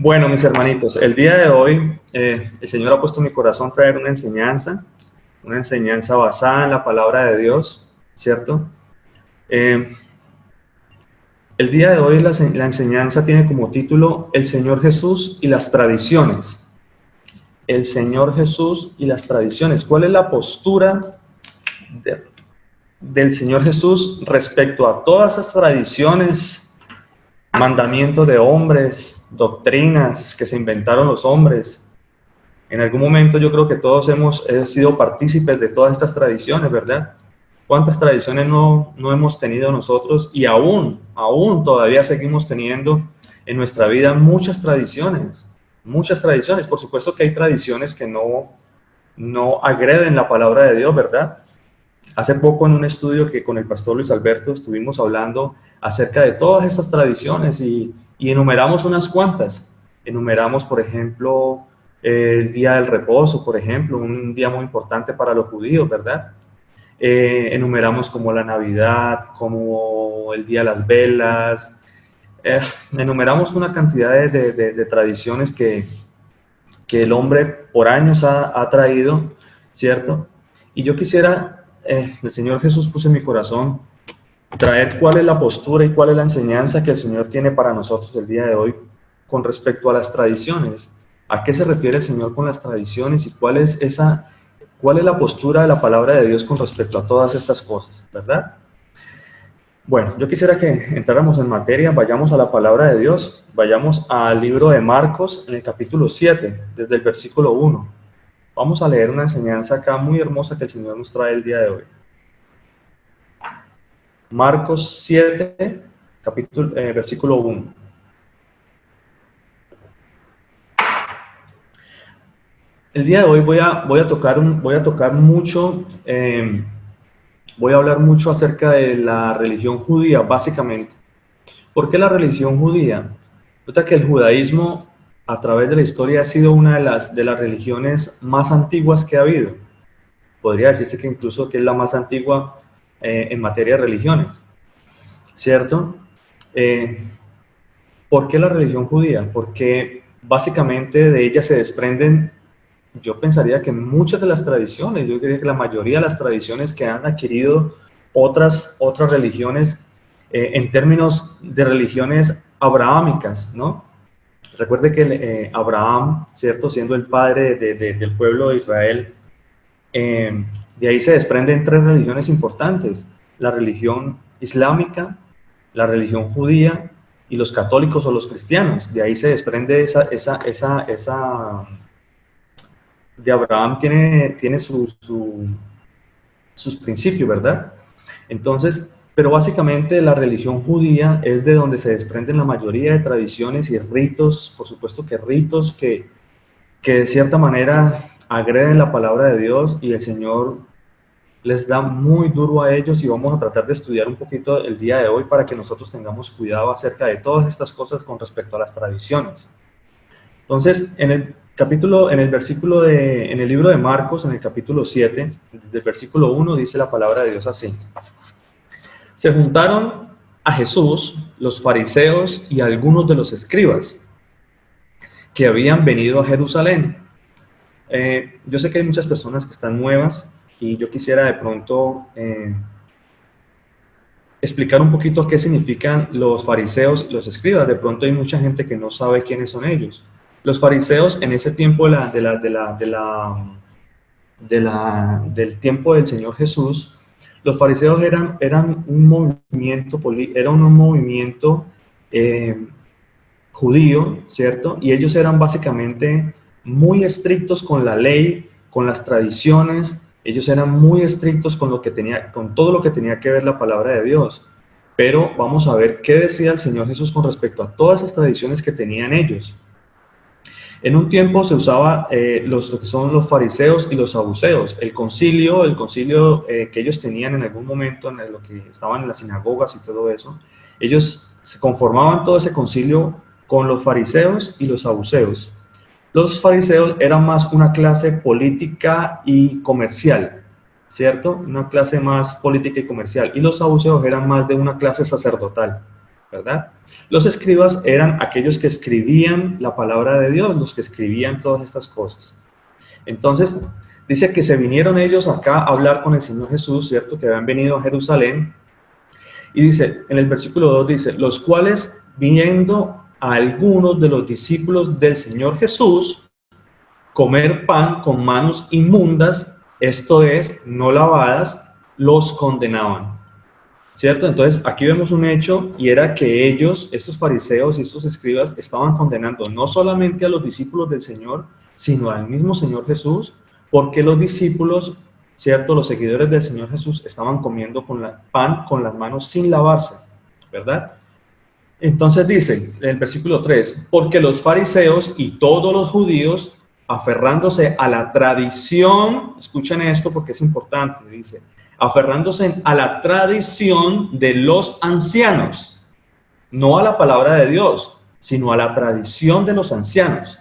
Bueno, mis hermanitos, el día de hoy el Señor ha puesto en mi corazón traer una enseñanza basada en la palabra de Dios, ¿cierto? Eh, el día de hoy la enseñanza tiene como título El Señor Jesús y las tradiciones. El Señor Jesús y las tradiciones. ¿Cuál es la postura del Señor Jesús respecto a todas esas tradiciones, mandamientos de hombres, doctrinas que se inventaron los hombres? En algún momento yo creo que todos hemos sido partícipes de todas estas tradiciones, ¿verdad? ¿Cuántas tradiciones no hemos tenido nosotros? Y aún todavía seguimos teniendo en nuestra vida muchas tradiciones. Muchas tradiciones. Por supuesto que hay tradiciones que no agreden la palabra de Dios, ¿verdad? Hace poco en un estudio que con el pastor Luis Alberto estuvimos hablando acerca de todas estas tradiciones y enumeramos unas cuantas. Enumeramos, por ejemplo, el día del reposo, por ejemplo, un día muy importante para los judíos, ¿verdad? Enumeramos como la Navidad, como el día de las velas. Enumeramos una cantidad de tradiciones que el hombre por años ha traído, ¿cierto? Y yo quisiera, el Señor Jesús puso en mi corazón traer cuál es la postura y cuál es la enseñanza que el Señor tiene para nosotros el día de hoy con respecto a las tradiciones. ¿A qué se refiere el Señor con las tradiciones y cuál es la postura de la palabra de Dios con respecto a todas estas cosas, ¿verdad? Bueno, yo quisiera que entráramos en materia, vayamos a la palabra de Dios, vayamos al libro de Marcos en el capítulo 7, desde el versículo 1. Vamos a leer una enseñanza acá muy hermosa que el Señor nos trae el día de hoy. Marcos 7, versículo 1. El día de hoy voy a hablar mucho acerca de la religión judía, básicamente. ¿Por qué la religión judía? Resulta que el judaísmo, a través de la historia, ha sido una de las religiones más antiguas que ha habido. Podría decirse que incluso que es la más antigua en materia de religiones, ¿cierto? ¿Por qué la religión judía? Porque básicamente de ella se desprenden, yo pensaría que muchas de las tradiciones, yo diría que la mayoría de las tradiciones que han adquirido otras religiones, en términos de religiones abrahámicas, ¿no? Recuerde que Abraham, ¿cierto? Siendo el padre del pueblo de Israel, de ahí se desprenden tres religiones importantes: la religión islámica, la religión judía y los católicos o los cristianos. De ahí se desprende de Abraham tiene sus principios, ¿verdad? Entonces, pero básicamente la religión judía es de donde se desprenden la mayoría de tradiciones y ritos, por supuesto que ritos que de cierta manera agreden la palabra de Dios, y el Señor les da muy duro a ellos, y vamos a tratar de estudiar un poquito el día de hoy para que nosotros tengamos cuidado acerca de todas estas cosas con respecto a las tradiciones. Entonces, en el libro de Marcos, en el capítulo 7, del versículo 1, dice la palabra de Dios así: se juntaron a Jesús los fariseos y algunos de los escribas que habían venido a Jerusalén. Yo sé que hay muchas personas que están nuevas, y yo quisiera de pronto explicar un poquito qué significan los fariseos y los escribas. De pronto hay mucha gente que no sabe quiénes son ellos. Los fariseos en ese tiempo del tiempo del Señor Jesús, los fariseos eran un movimiento judío, ¿cierto? Y ellos eran básicamente muy estrictos con la ley, con las tradiciones. Ellos eran muy estrictos con todo lo que tenía que ver la palabra de Dios. Pero vamos a ver qué decía el Señor Jesús con respecto a todas esas tradiciones que tenían ellos. En un tiempo se usaba lo que son los fariseos y los saduceos. El concilio que ellos tenían en algún momento, en lo que estaban en las sinagogas y todo eso, ellos se conformaban todo ese concilio con los fariseos y los saduceos. Los fariseos eran más una clase política y comercial, ¿cierto? Una clase más política y comercial. Y los saduceos eran más de una clase sacerdotal. ¿verdad? Los escribas eran aquellos que escribían la palabra de Dios, los que escribían todas estas cosas. Entonces, dice que se vinieron ellos acá a hablar con el Señor Jesús, ¿cierto? Que habían venido a Jerusalén. Y dice, en el versículo 2 dice, los cuales viendo a algunos de los discípulos del Señor Jesús comer pan con manos inmundas, esto es, no lavadas, los condenaban. ¿Cierto? Entonces, aquí vemos un hecho, y era que ellos, estos fariseos y estos escribas, estaban condenando no solamente a los discípulos del Señor, sino al mismo Señor Jesús, porque los discípulos, ¿cierto? Los seguidores del Señor Jesús estaban comiendo pan con las manos sin lavarse, ¿verdad? Entonces dice, en el versículo 3, porque los fariseos y todos los judíos, aferrándose a la tradición, escuchen esto porque es importante, dice, aferrándose a la tradición de los ancianos, no a la palabra de Dios, sino a la tradición de los ancianos.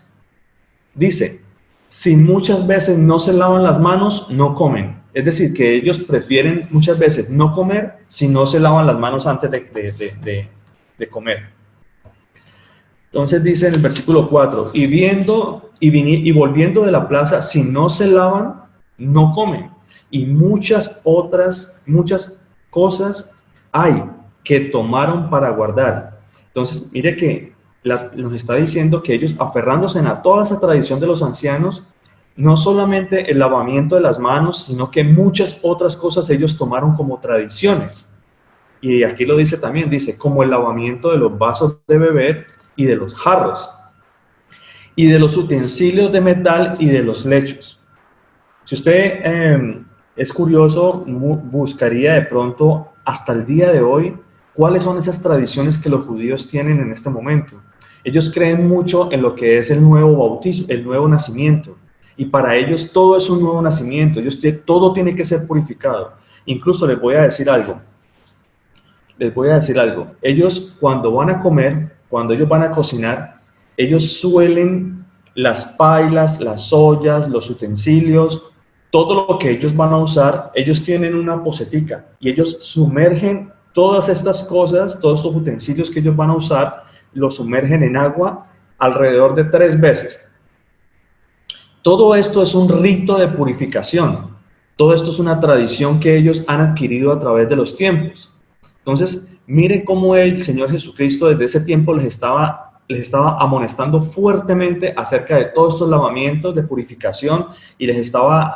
Dice, si muchas veces no se lavan las manos, no comen. Es decir, que ellos prefieren muchas veces no comer si no se lavan las manos antes de comer. Entonces dice en el versículo 4, y volviendo de la plaza, si no se lavan, no comen. Y muchas cosas hay que tomaron para guardar. Entonces, mire que nos está diciendo que ellos, aferrándose a toda esa tradición de los ancianos, no solamente el lavamiento de las manos, sino que muchas otras cosas ellos tomaron como tradiciones. Y aquí lo dice también, dice, como el lavamiento de los vasos de beber y de los jarros, y de los utensilios de metal y de los lechos. Si usted es curioso, buscaría de pronto hasta el día de hoy cuáles son esas tradiciones que los judíos tienen en este momento. Ellos creen mucho en lo que es el nuevo bautismo, el nuevo nacimiento. Y para ellos todo es un nuevo nacimiento. Todo tiene que ser purificado. Incluso les voy a decir algo. Ellos cuando van a comer, cuando ellos van a cocinar, ellos suelen las pailas, las ollas, los utensilios, todo lo que ellos van a usar, ellos tienen una pocetica y ellos sumergen todas estas cosas, todos estos utensilios que ellos van a usar, los sumergen en agua alrededor de 3 veces. Todo esto es un rito de purificación. Todo esto es una tradición que ellos han adquirido a través de los tiempos. Entonces, mire cómo el Señor Jesucristo desde ese tiempo les estaba amonestando fuertemente acerca de todos estos lavamientos de purificación y les estaba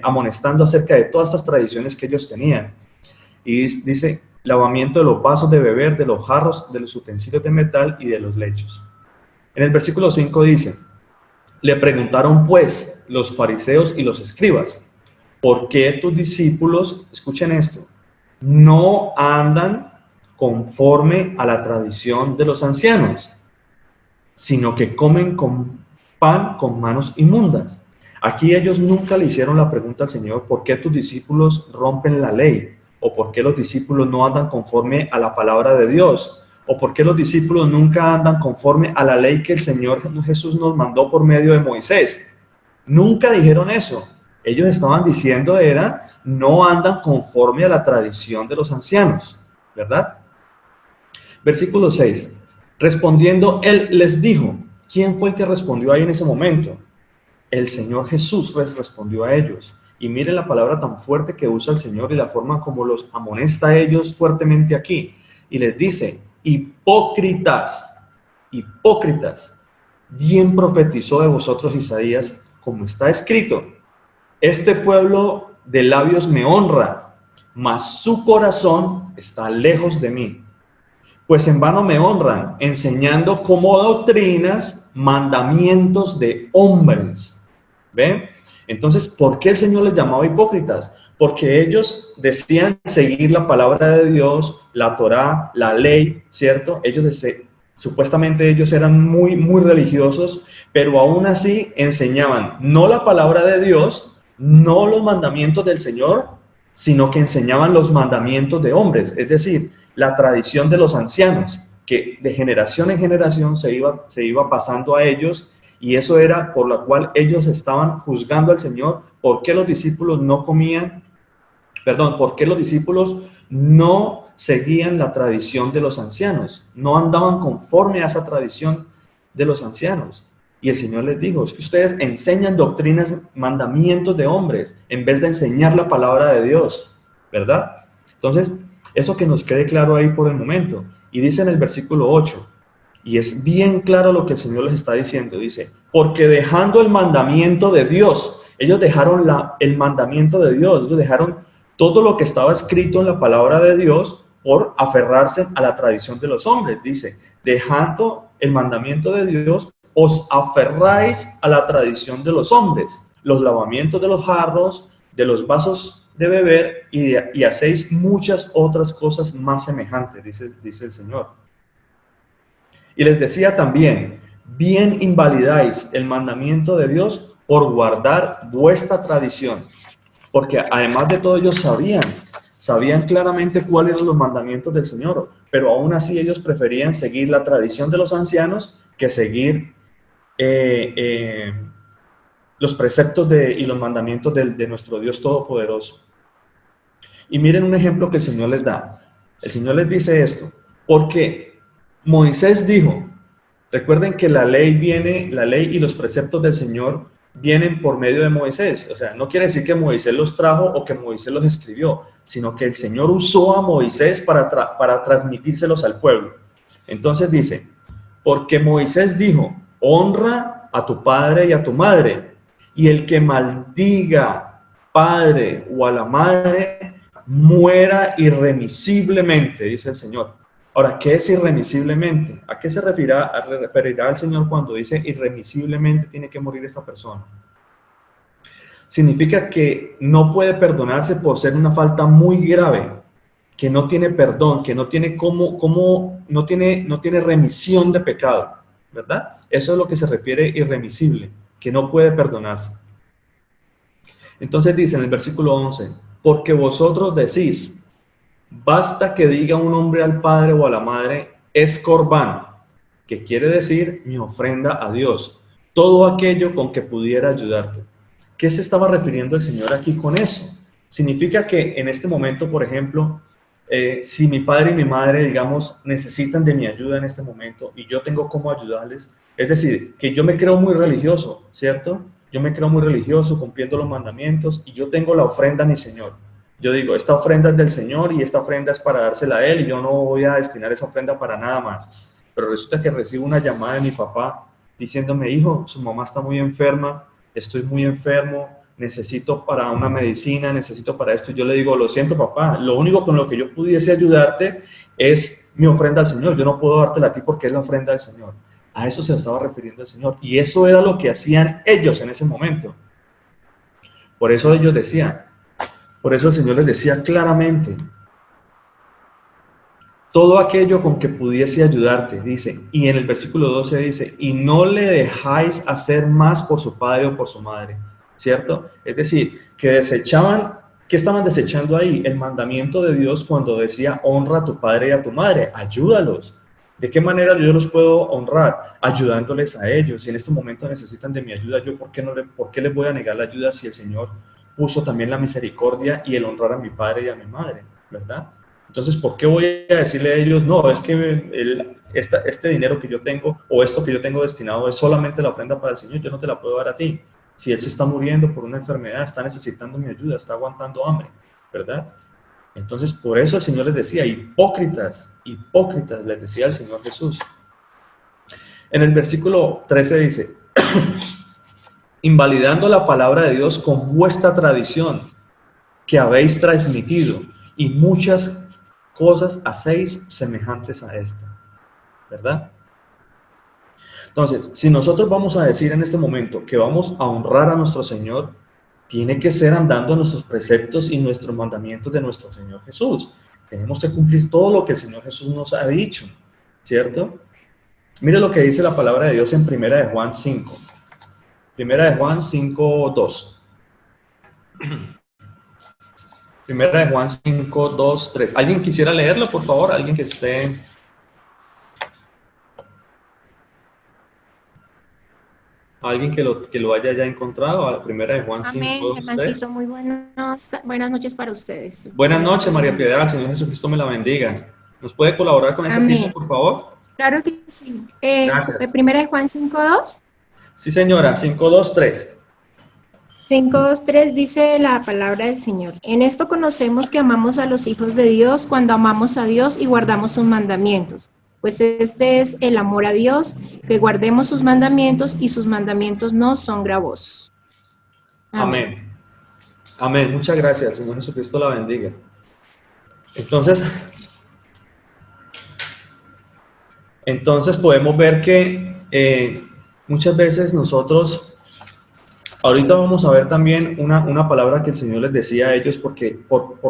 amonestando acerca de todas estas tradiciones que ellos tenían. Y dice, lavamiento de los vasos de beber, de los jarros, de los utensilios de metal y de los lechos. En el versículo 5 dice, le preguntaron pues los fariseos y los escribas, ¿por qué tus discípulos, escuchen esto, no andan conforme a la tradición de los ancianos, sino que comen pan con manos inmundas? Aquí ellos nunca le hicieron la pregunta al Señor, ¿por qué tus discípulos rompen la ley? ¿O por qué los discípulos no andan conforme a la palabra de Dios? ¿O por qué los discípulos nunca andan conforme a la ley que el Señor Jesús nos mandó por medio de Moisés? Nunca dijeron eso. Ellos estaban diciendo no andan conforme a la tradición de los ancianos, ¿verdad? Versículo 6. Respondiendo, él les dijo, ¿quién fue el que respondió ahí en ese momento? El Señor Jesús les respondió a ellos. Y miren la palabra tan fuerte que usa el Señor y la forma como los amonesta a ellos fuertemente aquí. Y les dice, hipócritas, bien profetizó de vosotros Isaías, como está escrito, este pueblo de labios me honra, mas su corazón está lejos de mí. Pues en vano me honran, enseñando como doctrinas mandamientos de hombres. ¿Ven? Entonces, ¿por qué el Señor les llamaba hipócritas? Porque ellos decían seguir la palabra de Dios, la Torá, la ley, ¿cierto? Supuestamente ellos eran muy, muy religiosos, pero aún así enseñaban no la palabra de Dios, no los mandamientos del Señor, sino que enseñaban los mandamientos de hombres, es decir, la tradición de los ancianos, que de generación en generación se iba pasando a ellos, y eso era por la cual ellos estaban juzgando al Señor, por qué los discípulos no seguían la tradición de los ancianos, no andaban conforme a esa tradición de los ancianos. Y el Señor les dijo, es que ustedes enseñan doctrinas, mandamientos de hombres, en vez de enseñar la palabra de Dios, ¿verdad? Entonces, eso que nos quede claro ahí por el momento. Y dice en el versículo 8, y es bien claro lo que el Señor les está diciendo, dice, porque dejando el mandamiento de Dios, ellos dejaron el mandamiento de Dios, ellos dejaron todo lo que estaba escrito en la palabra de Dios por aferrarse a la tradición de los hombres. Dice, dejando el mandamiento de Dios, os aferráis a la tradición de los hombres, los lavamientos de los jarros, de los vasos de beber, y hacéis muchas otras cosas más semejantes, dice el Señor. Y les decía también, bien invalidáis el mandamiento de Dios por guardar vuestra tradición. Porque además de todo ellos sabían claramente cuáles eran los mandamientos del Señor, pero aún así ellos preferían seguir la tradición de los ancianos que seguir los preceptos y los mandamientos de nuestro Dios Todopoderoso. Y miren un ejemplo que el Señor les da. El Señor les dice esto, porque Moisés dijo, recuerden que la ley y los preceptos del Señor vienen por medio de Moisés. O sea, no quiere decir que Moisés los trajo o que Moisés los escribió, sino que el Señor usó a Moisés para transmitírselos al pueblo. Entonces dice, porque Moisés dijo, honra a tu padre y a tu madre, y el que maldiga padre o a la madre, muera irremisiblemente, dice el Señor. Ahora, ¿qué es irremisiblemente? ¿A qué se referirá el Señor cuando dice irremisiblemente tiene que morir esta persona? Significa que no puede perdonarse por ser una falta muy grave, que no tiene perdón, que no tiene no tiene remisión de pecado, ¿verdad? Eso es lo que se refiere irremisible, que no puede perdonarse. Entonces dice en el versículo 11, porque vosotros decís, basta que diga un hombre al padre o a la madre, es corbán, que quiere decir mi ofrenda a Dios, todo aquello con que pudiera ayudarte. ¿Qué se estaba refiriendo el Señor aquí con eso? Significa que en este momento, por ejemplo, si mi padre y mi madre, digamos, necesitan de mi ayuda en este momento y yo tengo cómo ayudarles, es decir, que yo me creo muy religioso, ¿cierto? Yo me creo muy religioso, cumpliendo los mandamientos, y yo tengo la ofrenda a mi Señor. Yo digo, esta ofrenda es del Señor y esta ofrenda es para dársela a Él y yo no voy a destinar esa ofrenda para nada más. Pero resulta que recibo una llamada de mi papá diciéndome, hijo, su mamá está muy enferma, estoy muy enfermo, necesito para una medicina, necesito para esto. Y yo le digo, lo siento papá, lo único con lo que yo pudiese ayudarte es mi ofrenda al Señor. Yo no puedo dártela a ti porque es la ofrenda del Señor. A eso se estaba refiriendo el Señor. Y eso era lo que hacían ellos en ese momento. Por eso ellos decían, por eso el Señor les decía claramente, todo aquello con que pudiese ayudarte, dice, y en el versículo 12 dice, y no le dejáis hacer más por su padre o por su madre, ¿cierto? Es decir, que desechaban, ¿qué estaban desechando ahí? El mandamiento de Dios cuando decía, honra a tu padre y a tu madre, ayúdalos. ¿De qué manera yo los puedo honrar? Ayudándoles a ellos. Si en este momento necesitan de mi ayuda, ¿yo por qué les voy a negar la ayuda si el Señor puso también la misericordia y el honrar a mi padre y a mi madre, ¿verdad? Entonces, ¿por qué voy a decirle a ellos, no, es que este dinero que yo tengo o esto que yo tengo destinado es solamente la ofrenda para el Señor, yo no te la puedo dar a ti? Si Él se está muriendo por una enfermedad, está necesitando mi ayuda, está aguantando hambre, ¿verdad? Entonces, por eso el Señor les decía, hipócritas, hipócritas, les decía el Señor Jesús. En el versículo 13 dice, invalidando la palabra de Dios con vuestra tradición que habéis transmitido, y muchas cosas hacéis semejantes a esta, ¿verdad? Entonces, si nosotros vamos a decir en este momento que vamos a honrar a nuestro Señor, tiene que ser andando nuestros preceptos y nuestros mandamientos de nuestro Señor Jesús. Tenemos que cumplir todo lo que el Señor Jesús nos ha dicho, ¿cierto? Mire lo que dice la palabra de Dios en 1 de Juan 5. 1 de Juan 5, 2. 1 de Juan 5, 2, 3. ¿Alguien quisiera leerlo, por favor? ¿Alguien que esté...? Alguien que lo haya ya encontrado, a la primera de Juan 5, Amén, 2, 3. Germancito, muy buenas noches para ustedes. El Buenas Señor noches, se les María bendiga. Piedad, el Señor Jesucristo me la bendiga. ¿Nos puede colaborar con esa cita, Amén. por favor? Claro que sí. Gracias. Primera de Juan 5:2. Sí, señora, 5, 2, 3. 5:2, 3 dice la palabra del Señor. En esto conocemos que amamos a los hijos de Dios cuando amamos a Dios y guardamos sus mandamientos. Pues este es el amor a Dios, que guardemos sus mandamientos y sus mandamientos no son gravosos. Amén. Amén. Amén. Muchas gracias, el Señor Jesucristo la bendiga. Entonces, entonces podemos ver que muchas veces nosotros, ahorita vamos a ver también una palabra que el Señor les decía a ellos, porque por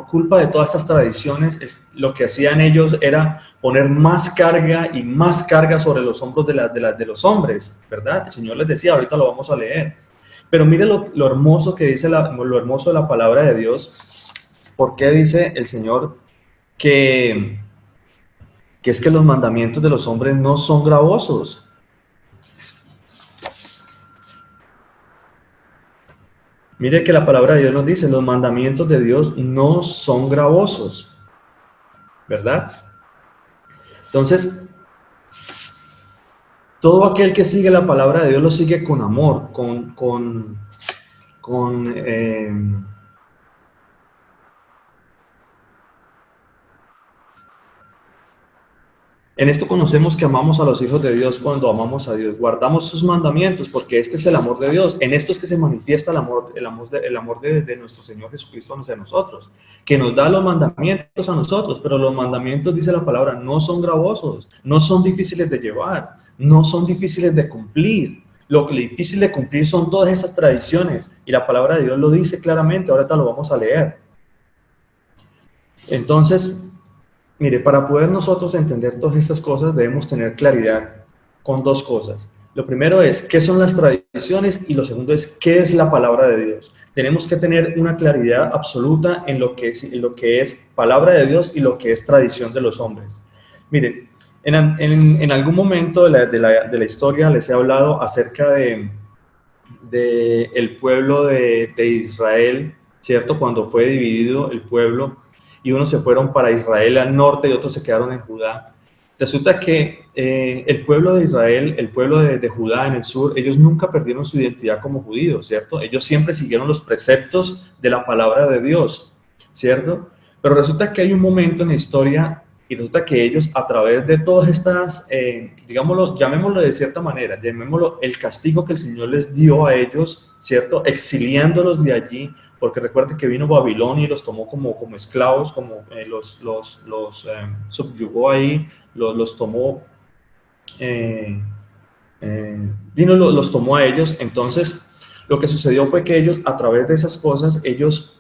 culpa de todas estas tradiciones, lo que hacían ellos era poner más carga y más carga sobre los hombros de los hombres, ¿verdad? El Señor les decía, ahorita lo vamos a leer. Pero mire lo hermoso que dice, lo hermoso de la palabra de Dios. ¿Por qué dice el Señor que es que los mandamientos de los hombres no son gravosos? Mire que la palabra de Dios nos dice, los mandamientos de Dios no son gravosos, ¿verdad? Entonces, todo aquel que sigue la palabra de Dios lo sigue con amor, con en esto conocemos que amamos a los hijos de Dios cuando amamos a Dios, guardamos sus mandamientos, porque este es el amor de Dios. En esto es que se manifiesta el amor de nuestro Señor Jesucristo hacia nosotros, que nos da los mandamientos a nosotros, pero los mandamientos, dice la palabra, no son gravosos, no son difíciles de llevar, no son difíciles de cumplir. Lo que es difícil de cumplir son todas esas tradiciones, y la palabra de Dios lo dice claramente, ahorita lo vamos a leer. Entonces, mire, para poder nosotros entender todas estas cosas debemos tener claridad con dos cosas. Lo primero es qué son las tradiciones y lo segundo es qué es la palabra de Dios. Tenemos que tener una claridad absoluta en lo que es palabra de Dios y lo que es tradición de los hombres. Mire, en algún momento de la historia les he hablado acerca de el pueblo de Israel, ¿cierto? Cuando fue dividido el pueblo y unos se fueron para Israel al norte y otros se quedaron en Judá. Resulta que el pueblo de Israel, el pueblo de Judá en el sur, ellos nunca perdieron su identidad como judíos, ¿cierto? Ellos siempre siguieron los preceptos de la palabra de Dios, ¿cierto? Pero resulta que hay un momento en la historia y resulta que ellos a través de todas estas, digámoslo, llamémoslo de cierta manera, llamémoslo el castigo que el Señor les dio a ellos, ¿cierto? Exiliándolos de allí, porque recuerden que vino Babilonia y los tomó como esclavos, como los subyugó ahí, los tomó, los tomó a ellos. Entonces, lo que sucedió fue que ellos, a través de esas cosas, ellos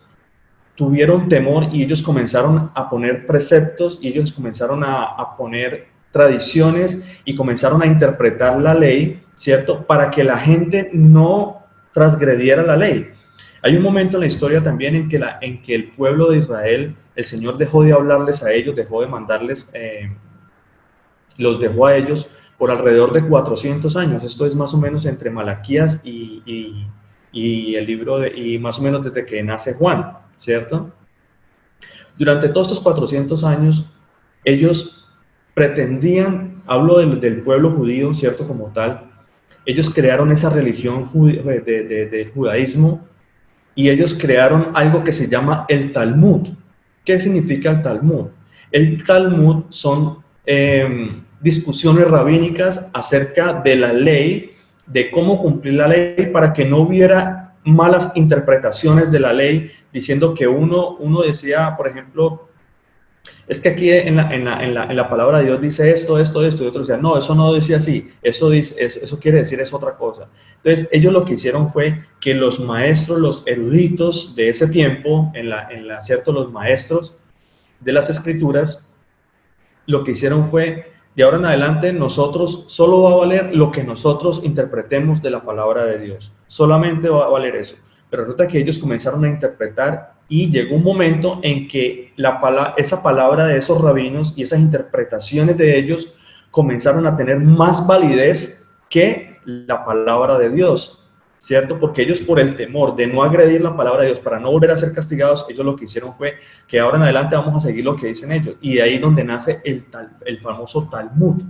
tuvieron temor y ellos comenzaron a poner preceptos y ellos comenzaron a poner tradiciones y comenzaron a interpretar la ley, ¿cierto? Para que la gente no transgrediera la ley. Hay un momento en la historia también en que el pueblo de Israel, el Señor dejó de hablarles a ellos, dejó de mandarles, los dejó a ellos por alrededor de 400 años. Esto es más o menos entre Malaquías y el libro y más o menos desde que nace Juan, ¿cierto? Durante todos estos 400 años, ellos pretendían, hablo del pueblo judío, ¿cierto? Como tal, ellos crearon esa religión del judaísmo y ellos crearon algo que se llama el Talmud. ¿Qué significa el Talmud? El Talmud son discusiones rabínicas acerca de la ley, de cómo cumplir la ley para que no hubiera malas interpretaciones de la ley, diciendo que uno decía, por ejemplo, es que aquí en la palabra de Dios dice esto, y otro decía, no, eso no decía así, eso quiere decir es otra cosa. Entonces, ellos lo que hicieron fue que los maestros, los eruditos de ese tiempo, ¿cierto? Los maestros de las escrituras, lo que hicieron fue, de ahora en adelante, nosotros solo va a valer lo que nosotros interpretemos de la palabra de Dios. Solamente va a valer eso. Pero resulta que ellos comenzaron a interpretar y llegó un momento en que esa palabra de esos rabinos y esas interpretaciones de ellos comenzaron a tener más validez que la palabra de Dios, ¿cierto? Porque ellos, por el temor de no agredir la palabra de Dios, para no volver a ser castigados, ellos lo que hicieron fue que ahora en adelante vamos a seguir lo que dicen ellos. Y de ahí donde nace el famoso Talmud,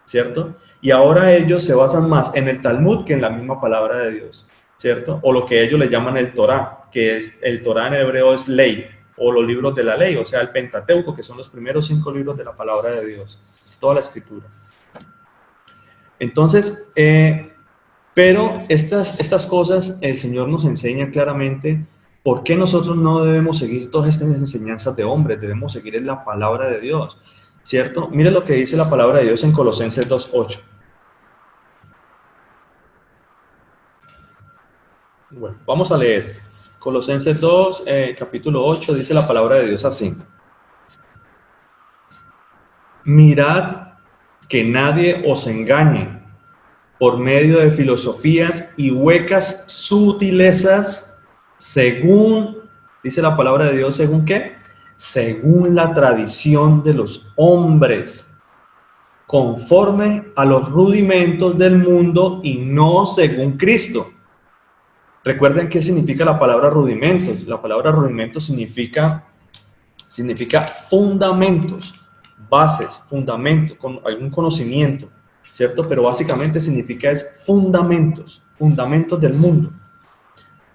¿cierto? Y ahora ellos se basan más en el Talmud que en la misma palabra de Dios, ¿cierto? O lo que ellos le llaman el Torá, que es el Torá en hebreo es ley, o los libros de la ley, o sea, el Pentateuco, que son los primeros 5 libros de la palabra de Dios, toda la escritura. Entonces, pero estas cosas el Señor nos enseña claramente por qué nosotros no debemos seguir todas estas enseñanzas de hombres, debemos seguir en la palabra de Dios, ¿cierto? Mire lo que dice la palabra de Dios en Colosenses 2:8. Bueno, vamos a leer. Colosenses 2, capítulo 8, dice la palabra de Dios así. Mirad que nadie os engañe por medio de filosofías y huecas sutilezas, según, dice la palabra de Dios, ¿según qué? Según la tradición de los hombres, conforme a los rudimentos del mundo y no según Cristo. Recuerden qué significa la palabra rudimentos. La palabra rudimentos significa fundamentos, bases, fundamentos, con algún conocimiento, ¿cierto? Pero básicamente significa es fundamentos del mundo.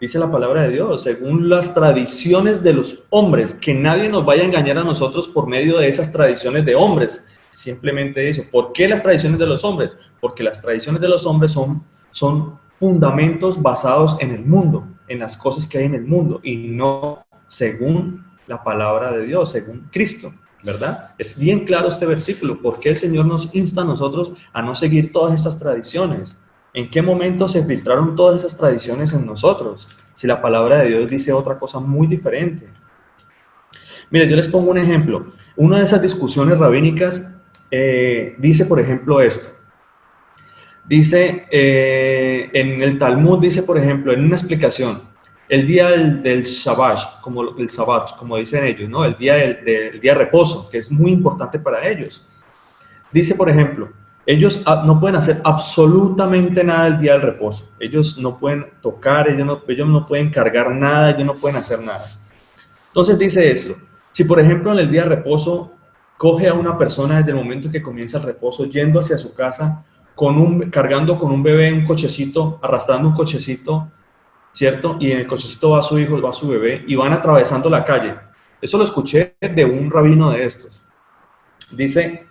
Dice la palabra de Dios, según las tradiciones de los hombres, que nadie nos vaya a engañar a nosotros por medio de esas tradiciones de hombres. Simplemente eso. ¿Por qué las tradiciones de los hombres? Porque las tradiciones de los hombres son fundamentos basados en el mundo, en las cosas que hay en el mundo, y no según la palabra de Dios, según Cristo, ¿verdad? Es bien claro este versículo. ¿Por qué el Señor nos insta a nosotros a no seguir todas estas tradiciones? ¿En qué momento se filtraron todas esas tradiciones en nosotros? Si la palabra de Dios dice otra cosa muy diferente. Mire, yo les pongo un ejemplo. Una de esas discusiones rabínicas dice, por ejemplo, esto. Dice, en el Talmud dice, por ejemplo, en una explicación, el día del Shabbat, como dicen ellos, ¿no? El día del día de reposo, que es muy importante para ellos. Dice, por ejemplo, ellos no pueden hacer absolutamente nada el día del reposo. Ellos no pueden tocar, ellos no pueden cargar nada, ellos no pueden hacer nada. Entonces dice esto, si por ejemplo en el día de reposo coge a una persona desde el momento que comienza el reposo, yendo hacia su casa, cargando con un bebé, un cochecito, arrastrando un cochecito, ¿cierto? Y en el cochecito va su hijo, va su bebé, y van atravesando la calle. Eso lo escuché de un rabino de estos. Dice,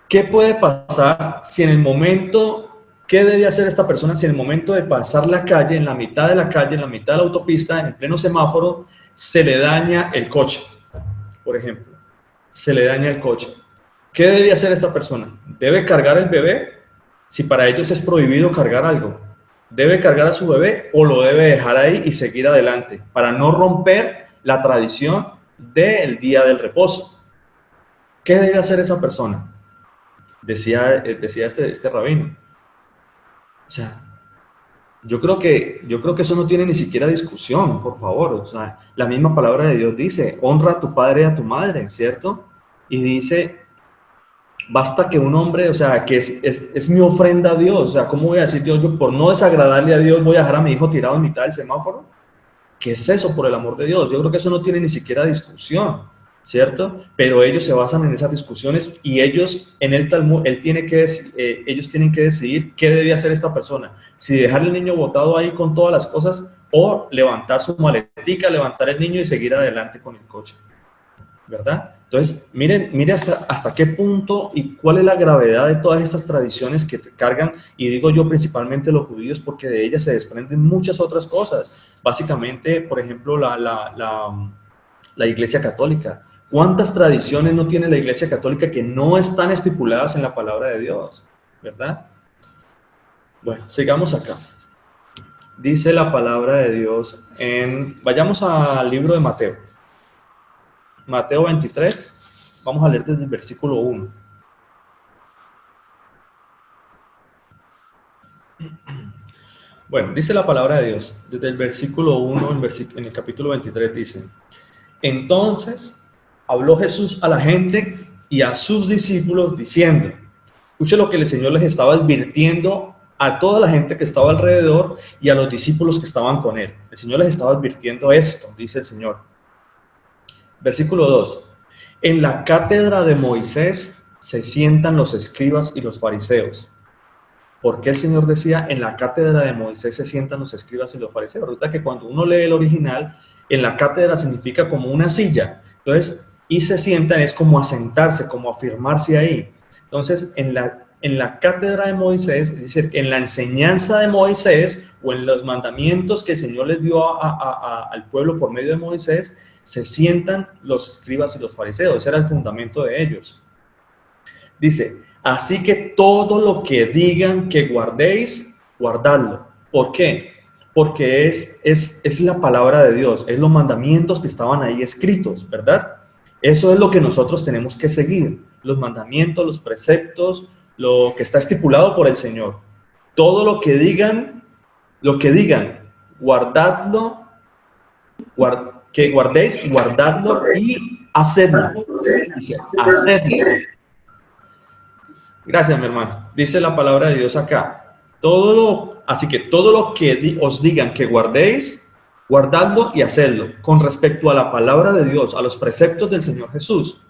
¿qué puede pasar si en el momento, qué debe hacer esta persona si en el momento de pasar la calle, en la mitad de la calle, en la mitad de la autopista, en pleno semáforo, se le daña el coche, por ejemplo? Se le daña el coche. ¿Qué debe hacer esta persona? ¿Debe cargar el bebé? Si para ellos es prohibido cargar algo, ¿debe cargar a su bebé o lo debe dejar ahí y seguir adelante para no romper la tradición del día del reposo? ¿Qué debe hacer esa persona? Decía este rabino. O sea, yo creo que eso no tiene ni siquiera discusión, por favor. O sea, la misma palabra de Dios dice, honra a tu padre y a tu madre, ¿cierto? Y dice, basta que un hombre, o sea, que es mi ofrenda a Dios. O sea, ¿cómo voy a decir Dios, yo por no desagradarle a Dios voy a dejar a mi hijo tirado en mitad del semáforo? ¿Qué es eso, por el amor de Dios? Yo creo que eso no tiene ni siquiera discusión, ¿cierto? Pero ellos se basan en esas discusiones y ellos, en el Talmud, ellos tienen que decidir qué debe hacer esta persona. Si dejar el niño botado ahí con todas las cosas o levantar su maletica, levantar el niño y seguir adelante con el coche, ¿verdad? Entonces, mire hasta qué punto y cuál es la gravedad de todas estas tradiciones que cargan, y digo yo principalmente los judíos, porque de ellas se desprenden muchas otras cosas. Básicamente, por ejemplo, la Iglesia Católica. ¿Cuántas tradiciones no tiene la Iglesia Católica que no están estipuladas en la palabra de Dios? ¿Verdad? Bueno, sigamos acá. Dice la palabra de Dios vayamos al libro de Mateo. Mateo 23, vamos a leer desde el versículo 1. Bueno, dice la palabra de Dios, desde el versículo 1, en el capítulo 23 dice, entonces habló Jesús a la gente y a sus discípulos diciendo, escuche lo que el Señor les estaba advirtiendo a toda la gente que estaba alrededor y a los discípulos que estaban con él. El Señor les estaba advirtiendo esto, dice el Señor. Versículo 2. En la cátedra de Moisés se sientan los escribas y los fariseos. ¿Por qué el Señor decía en la cátedra de Moisés se sientan los escribas y los fariseos? Resulta que cuando uno lee el original, en la cátedra significa como una silla. Entonces, y se sientan es como asentarse, como afirmarse ahí. Entonces, en la cátedra de Moisés, es decir, en la enseñanza de Moisés o en los mandamientos que el Señor les dio al pueblo por medio de Moisés, se sientan los escribas y los fariseos. Ese era el fundamento de ellos. Dice, así que todo lo que digan que guardéis, guardadlo. ¿Por qué? Porque es la palabra de Dios, es los mandamientos que estaban ahí escritos, ¿verdad? Eso es lo que nosotros tenemos que seguir, los mandamientos, los preceptos, lo que está estipulado por el Señor. Todo lo que digan, guardadlo, que guardéis, guardadlo y hacedlo. Dice, hacedlo. Gracias, mi hermano. Dice la palabra de Dios acá. Así que todo lo que os digan que guardéis, guardadlo y hacedlo, con respecto a la palabra de Dios, a los preceptos del Señor Jesús.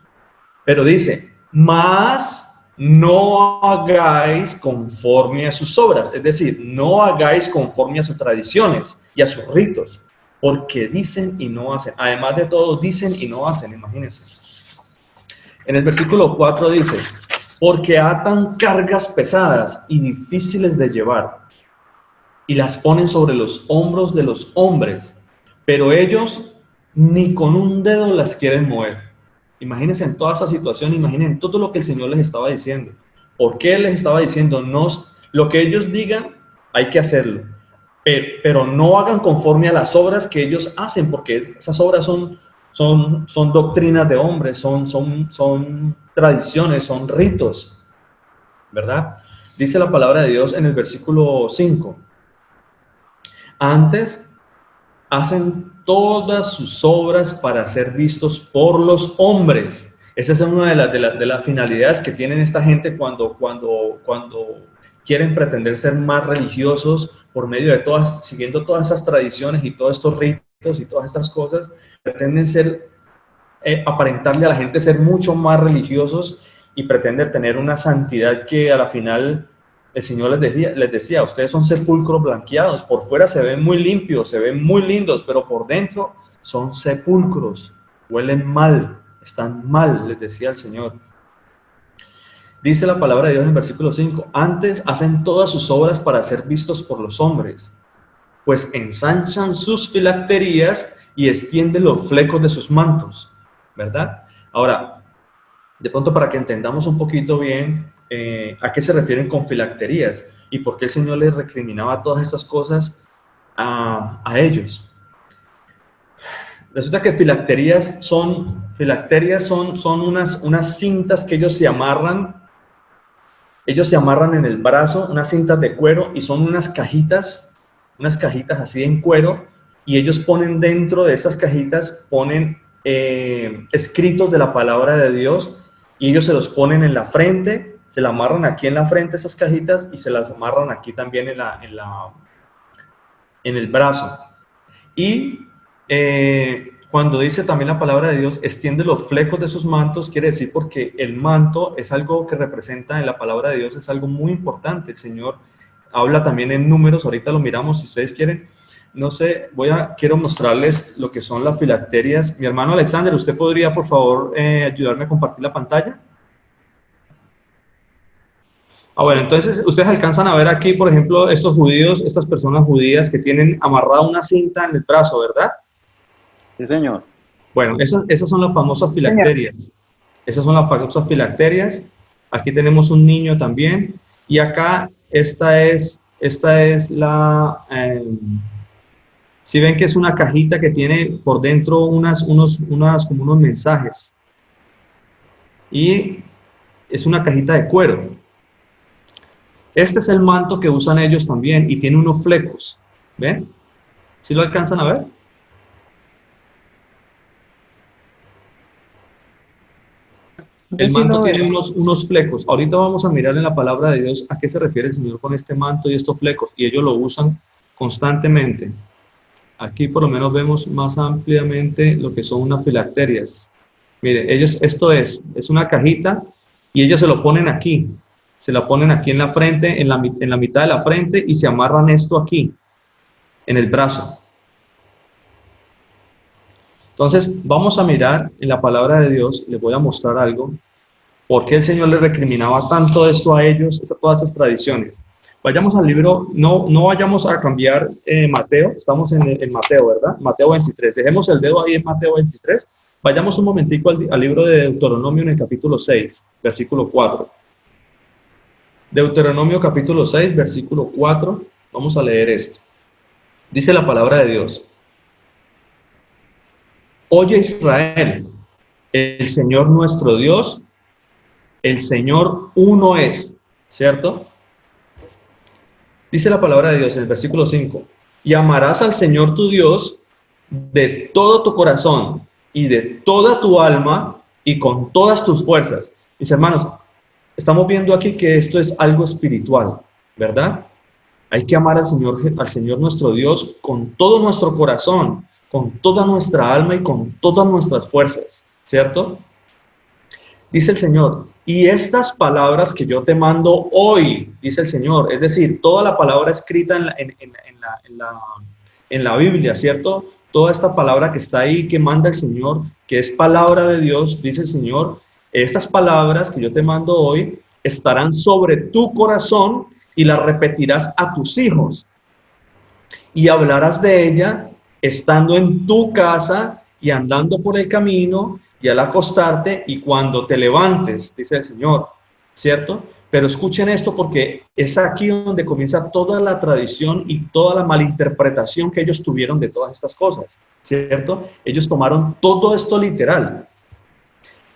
Pero dice, mas no hagáis conforme a sus obras, es decir, no hagáis conforme a sus tradiciones y a sus ritos, porque dicen y no hacen. Además de todo, dicen y no hacen, imagínense. En el versículo 4 dice, porque atan cargas pesadas y difíciles de llevar, y las ponen sobre los hombros de los hombres, pero ellos ni con un dedo las quieren mover. Imagínense en toda esa situación, imaginen todo lo que el Señor les estaba diciendo. ¿Por qué les estaba diciendo? No, lo que ellos digan, hay que hacerlo, pero no hagan conforme a las obras que ellos hacen, porque esas obras son doctrinas de hombres, son tradiciones, son ritos, ¿verdad? Dice la palabra de Dios en el versículo 5. Antes hacen todas sus obras para ser vistos por los hombres. Esa es una de las finalidades que tienen esta gente cuando quieren pretender ser más religiosos por medio de siguiendo todas esas tradiciones y todos estos ritos y todas estas cosas, pretenden aparentarle a la gente ser mucho más religiosos y pretender tener una santidad que a la final el Señor les decía, ustedes son sepulcros blanqueados, por fuera se ven muy limpios, se ven muy lindos, pero por dentro son sepulcros, huelen mal, están mal, les decía el Señor. Dice la palabra de Dios en el versículo 5, antes hacen todas sus obras para ser vistos por los hombres, pues ensanchan sus filacterías y extienden los flecos de sus mantos, ¿verdad? Ahora, de pronto para que entendamos un poquito bien a qué se refieren con filacterías y por qué el Señor les recriminaba todas estas cosas a ellos. Resulta que filacterías son unas cintas que ellos se amarran en el brazo, unas cintas de cuero, y son unas cajitas así en cuero, y ellos ponen dentro de esas cajitas, ponen escritos de la palabra de Dios, y ellos se los ponen en la frente, se la amarran aquí en la frente esas cajitas, y se las amarran aquí también en el brazo. Y cuando dice también la palabra de Dios, extiende los flecos de sus mantos, quiere decir porque el manto es algo que representa en la palabra de Dios, es algo muy importante. El Señor habla también en Números, ahorita lo miramos si ustedes quieren. No sé, quiero mostrarles lo que son las filacterias. Mi hermano Alexander, ¿usted podría, por favor, ayudarme a compartir la pantalla? Bueno, entonces ustedes alcanzan a ver aquí, por ejemplo, estos judíos, estas personas judías que tienen amarrada una cinta en el brazo, ¿verdad? Sí, señor. Bueno, esas son las famosas filacterias. Esas son las famosas filacterias. Aquí tenemos un niño también. Y acá, esta es la... si ven que es una cajita que tiene por dentro como unos mensajes. Y es una cajita de cuero. Este es el manto que usan ellos también y tiene unos flecos. ¿Ven? ¿Sí lo alcanzan a ver? El manto tiene unos flecos. Ahorita vamos a mirar en la palabra de Dios a qué se refiere el Señor con este manto y estos flecos. Y ellos lo usan constantemente. Aquí por lo menos vemos más ampliamente lo que son unas filacterias. Mire, esto es una cajita y ellos se lo ponen aquí. Se la ponen aquí en la frente, en la mitad de la frente y se amarran esto aquí, en el brazo. Entonces, vamos a mirar en la palabra de Dios, les voy a mostrar algo, por qué el Señor les recriminaba tanto esto a ellos, todas esas tradiciones. Vayamos al libro, no vayamos a cambiar Mateo, estamos en Mateo, ¿verdad? Mateo 23, dejemos el dedo ahí en Mateo 23, vayamos un momentico al libro de Deuteronomio en el capítulo 6, versículo 4. Deuteronomio capítulo 6, versículo 4, vamos a leer esto. Dice la palabra de Dios. Oye Israel, el Señor nuestro Dios, el Señor uno es, ¿cierto? Dice la palabra de Dios en el versículo 5, y amarás al Señor tu Dios de todo tu corazón y de toda tu alma y con todas tus fuerzas. Mis hermanos, estamos viendo aquí que esto es algo espiritual, ¿verdad? Hay que amar al Señor nuestro Dios con todo nuestro corazón, con toda nuestra alma y con todas nuestras fuerzas, ¿cierto? Dice el Señor, y estas palabras que yo te mando hoy, dice el Señor, es decir, toda la palabra escrita en la Biblia, ¿cierto? Toda esta palabra que está ahí, que manda el Señor, que es palabra de Dios, dice el Señor, estas palabras que yo te mando hoy estarán sobre tu corazón y las repetirás a tus hijos. Y hablarás de ella estando en tu casa y andando por el camino y al acostarte y cuando te levantes, dice el Señor, ¿cierto? Pero escuchen esto porque es aquí donde comienza toda la tradición y toda la malinterpretación que ellos tuvieron de todas estas cosas, ¿cierto? Ellos tomaron todo esto literal.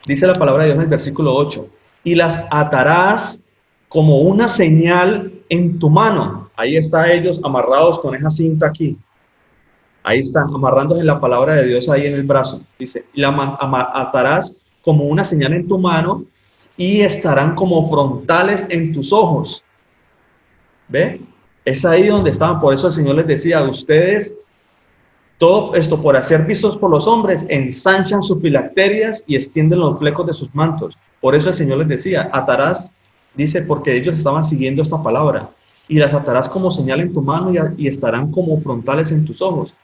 Dice la palabra de Dios en el versículo 8, y las atarás como una señal en tu mano. Ahí están ellos amarrados con esa cinta aquí. Ahí están, amarrándose en la palabra de Dios ahí en el brazo. Dice, y la atarás como una señal en tu mano y estarán como frontales en tus ojos. ¿Ve? Es ahí donde estaban. Por eso el Señor les decía, ustedes, todo esto por hacer vistos por los hombres, ensanchan sus filacterias y extienden los flecos de sus mantos. Por eso el Señor les decía, atarás, dice, porque ellos estaban siguiendo esta palabra, y las atarás como señal en tu mano y estarán como frontales en tus ojos.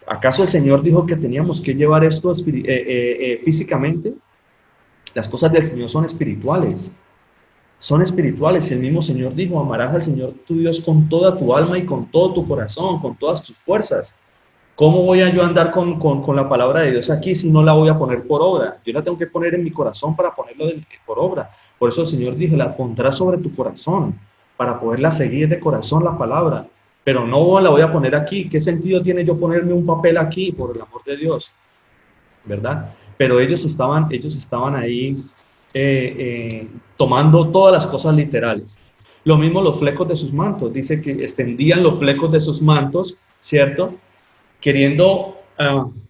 ¿Acaso el Señor dijo que teníamos que llevar esto físicamente? Las cosas del Señor son espirituales. Son espirituales. Y el mismo Señor dijo, amarás al Señor tu Dios con toda tu alma y con todo tu corazón, con todas tus fuerzas. ¿Cómo voy a yo andar con la palabra de Dios aquí si no la voy a poner por obra? Yo la tengo que poner en mi corazón para ponerlo por obra. Por eso el Señor dijo, la pondrás sobre tu corazón para poderla seguir de corazón la palabra. Pero no la voy a poner aquí. ¿Qué sentido tiene yo ponerme un papel aquí, por el amor de Dios? ¿Verdad? Pero ellos estaban ahí tomando todas las cosas literales. Lo mismo los flecos de sus mantos. Dice que extendían los flecos de sus mantos, ¿cierto? Queriendo,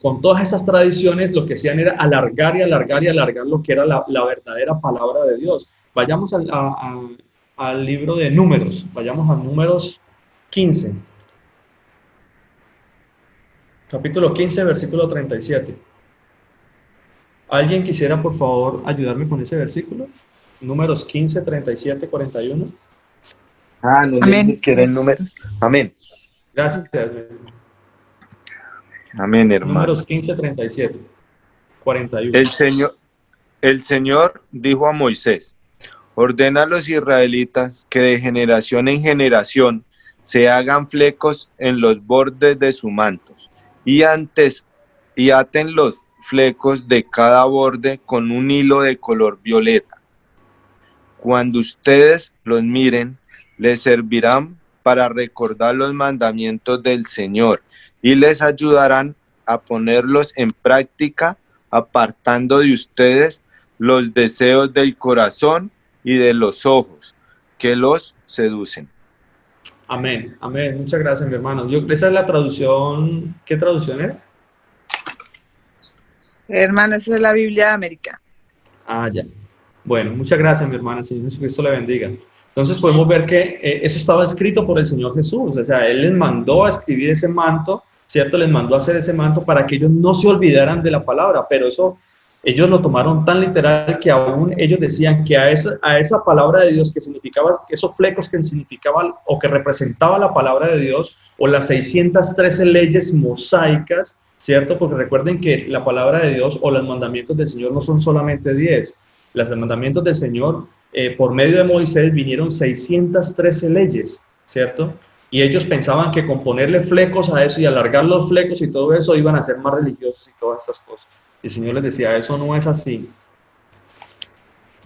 con todas esas tradiciones, lo que hacían era alargar y alargar y alargar lo que era la verdadera palabra de Dios. Vayamos al libro de Números. Vayamos a Números 15. Capítulo 15, versículo 37. ¿Alguien quisiera, por favor, ayudarme con ese versículo? Números 15, 37, 41. No le que eran números. Amén. Gracias. Amén, hermano. Números 15, 37, 41. El Señor dijo a Moisés, ordena a los israelitas que de generación en generación se hagan flecos en los bordes de sus mantos y aten los flecos de cada borde con un hilo de color violeta. Cuando ustedes los miren, les servirán para recordar los mandamientos del Señor y les ayudarán a ponerlos en práctica, apartando de ustedes los deseos del corazón y de los ojos que los seducen. Amén, amén. Muchas gracias, mi hermano. Esa es la traducción. ¿Qué traducción es? Hermano, esa es la Biblia de América. Ya. Bueno, muchas gracias, mi hermana. Señor Jesucristo le bendiga. Entonces podemos ver que eso estaba escrito por el Señor Jesús. O sea, Él les mandó a escribir ese manto, ¿cierto? Les mandó a hacer ese manto para que ellos no se olvidaran de la palabra. Pero eso, ellos lo tomaron tan literal que aún ellos decían que a esa palabra de Dios que significaba, esos flecos que significaban o que representaba la palabra de Dios, o las 613 leyes mosaicas, ¿cierto? Porque recuerden que la palabra de Dios o los mandamientos del Señor no son solamente 10. Los mandamientos del Señor, por medio de Moisés, vinieron 613 leyes, ¿cierto? Y ellos pensaban que con ponerle flecos a eso y alargar los flecos y todo eso iban a ser más religiosos y todas estas cosas. Y el Señor les decía, eso no es así.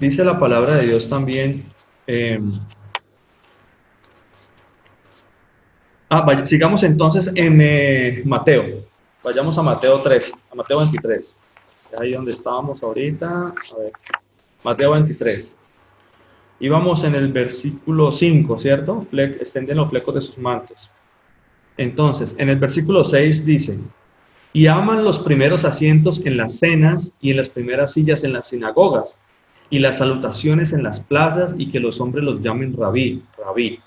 Dice la palabra de Dios también. Sigamos entonces en Mateo. Vayamos a Mateo 3, a Mateo 23. Ahí donde estábamos ahorita. A ver. Mateo 23. Y vamos en el versículo 5, ¿cierto? Extienden los flecos de sus mantos. Entonces, en el versículo 6 dice, y aman los primeros asientos en las cenas y en las primeras sillas en las sinagogas, y las salutaciones en las plazas, y que los hombres los llamen rabí, rabí.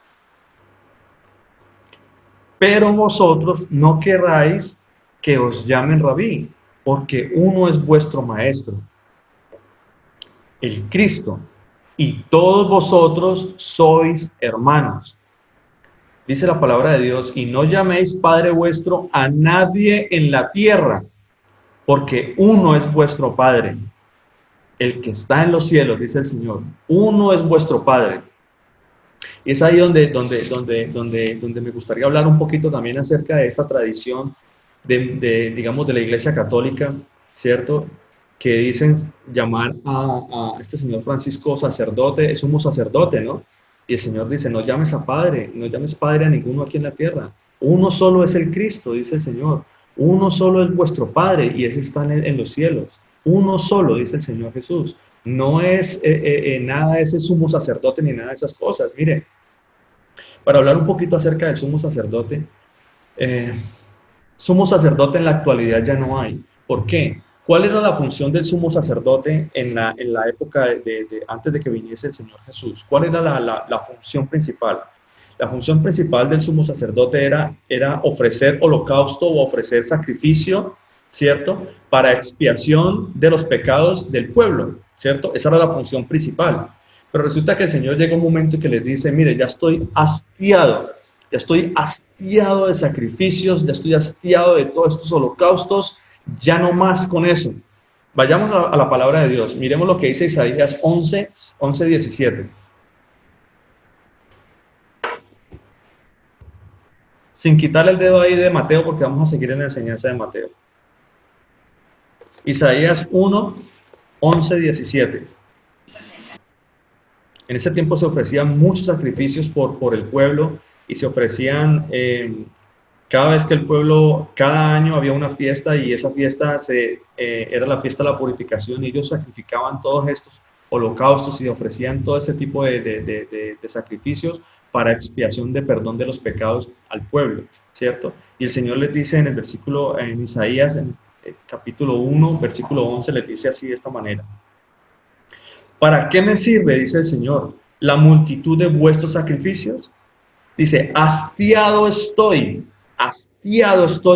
Pero vosotros no querráis que os llamen rabí, porque uno es vuestro maestro, el Cristo, y todos vosotros sois hermanos. Dice la palabra de Dios, y no llaméis Padre vuestro a nadie en la tierra, porque uno es vuestro Padre, el que está en los cielos, dice el Señor. Uno es vuestro Padre. Y es ahí donde me gustaría hablar un poquito también acerca de esta tradición digamos, de la Iglesia Católica, ¿cierto? Que dicen llamar a este señor Francisco sacerdote, es sumo sacerdote, ¿no? Y el Señor dice, no llames a Padre, no llames Padre a ninguno aquí en la tierra. Uno solo es el Cristo, dice el Señor. Uno solo es vuestro Padre y ese está en los cielos. Uno solo, dice el Señor Jesús. No es nada de ese sumo sacerdote ni nada de esas cosas. Mire, para hablar un poquito acerca del sumo sacerdote, sumo sacerdote en la actualidad ya no hay. ¿Por qué? ¿Cuál era la función del sumo sacerdote en la época antes de que viniese el Señor Jesús? ¿Cuál era la función principal? La función principal del sumo sacerdote era ofrecer holocausto o ofrecer sacrificio, ¿cierto? Para expiación de los pecados del pueblo, ¿cierto? Esa era la función principal. Pero resulta que el Señor llega un momento que les dice, mire, ya estoy hastiado de sacrificios, ya estoy hastiado de todos estos holocaustos, ya no más con eso. Vayamos a la palabra de Dios. Miremos lo que dice Isaías 11:17. Sin quitarle el dedo ahí de Mateo, porque vamos a seguir en la enseñanza de Mateo. Isaías 1:11-17. En ese tiempo se ofrecían muchos sacrificios por el pueblo y se ofrecían cada vez que el pueblo, cada año había una fiesta y esa fiesta era la fiesta de la purificación y ellos sacrificaban todos estos holocaustos y ofrecían todo ese tipo de sacrificios para expiación de perdón de los pecados al pueblo, ¿cierto? Y el Señor les dice en el versículo, en Isaías, en el capítulo 1, versículo 11, les dice así de esta manera. ¿Para qué me sirve, dice el Señor, la multitud de vuestros sacrificios? Dice, hastiado estoy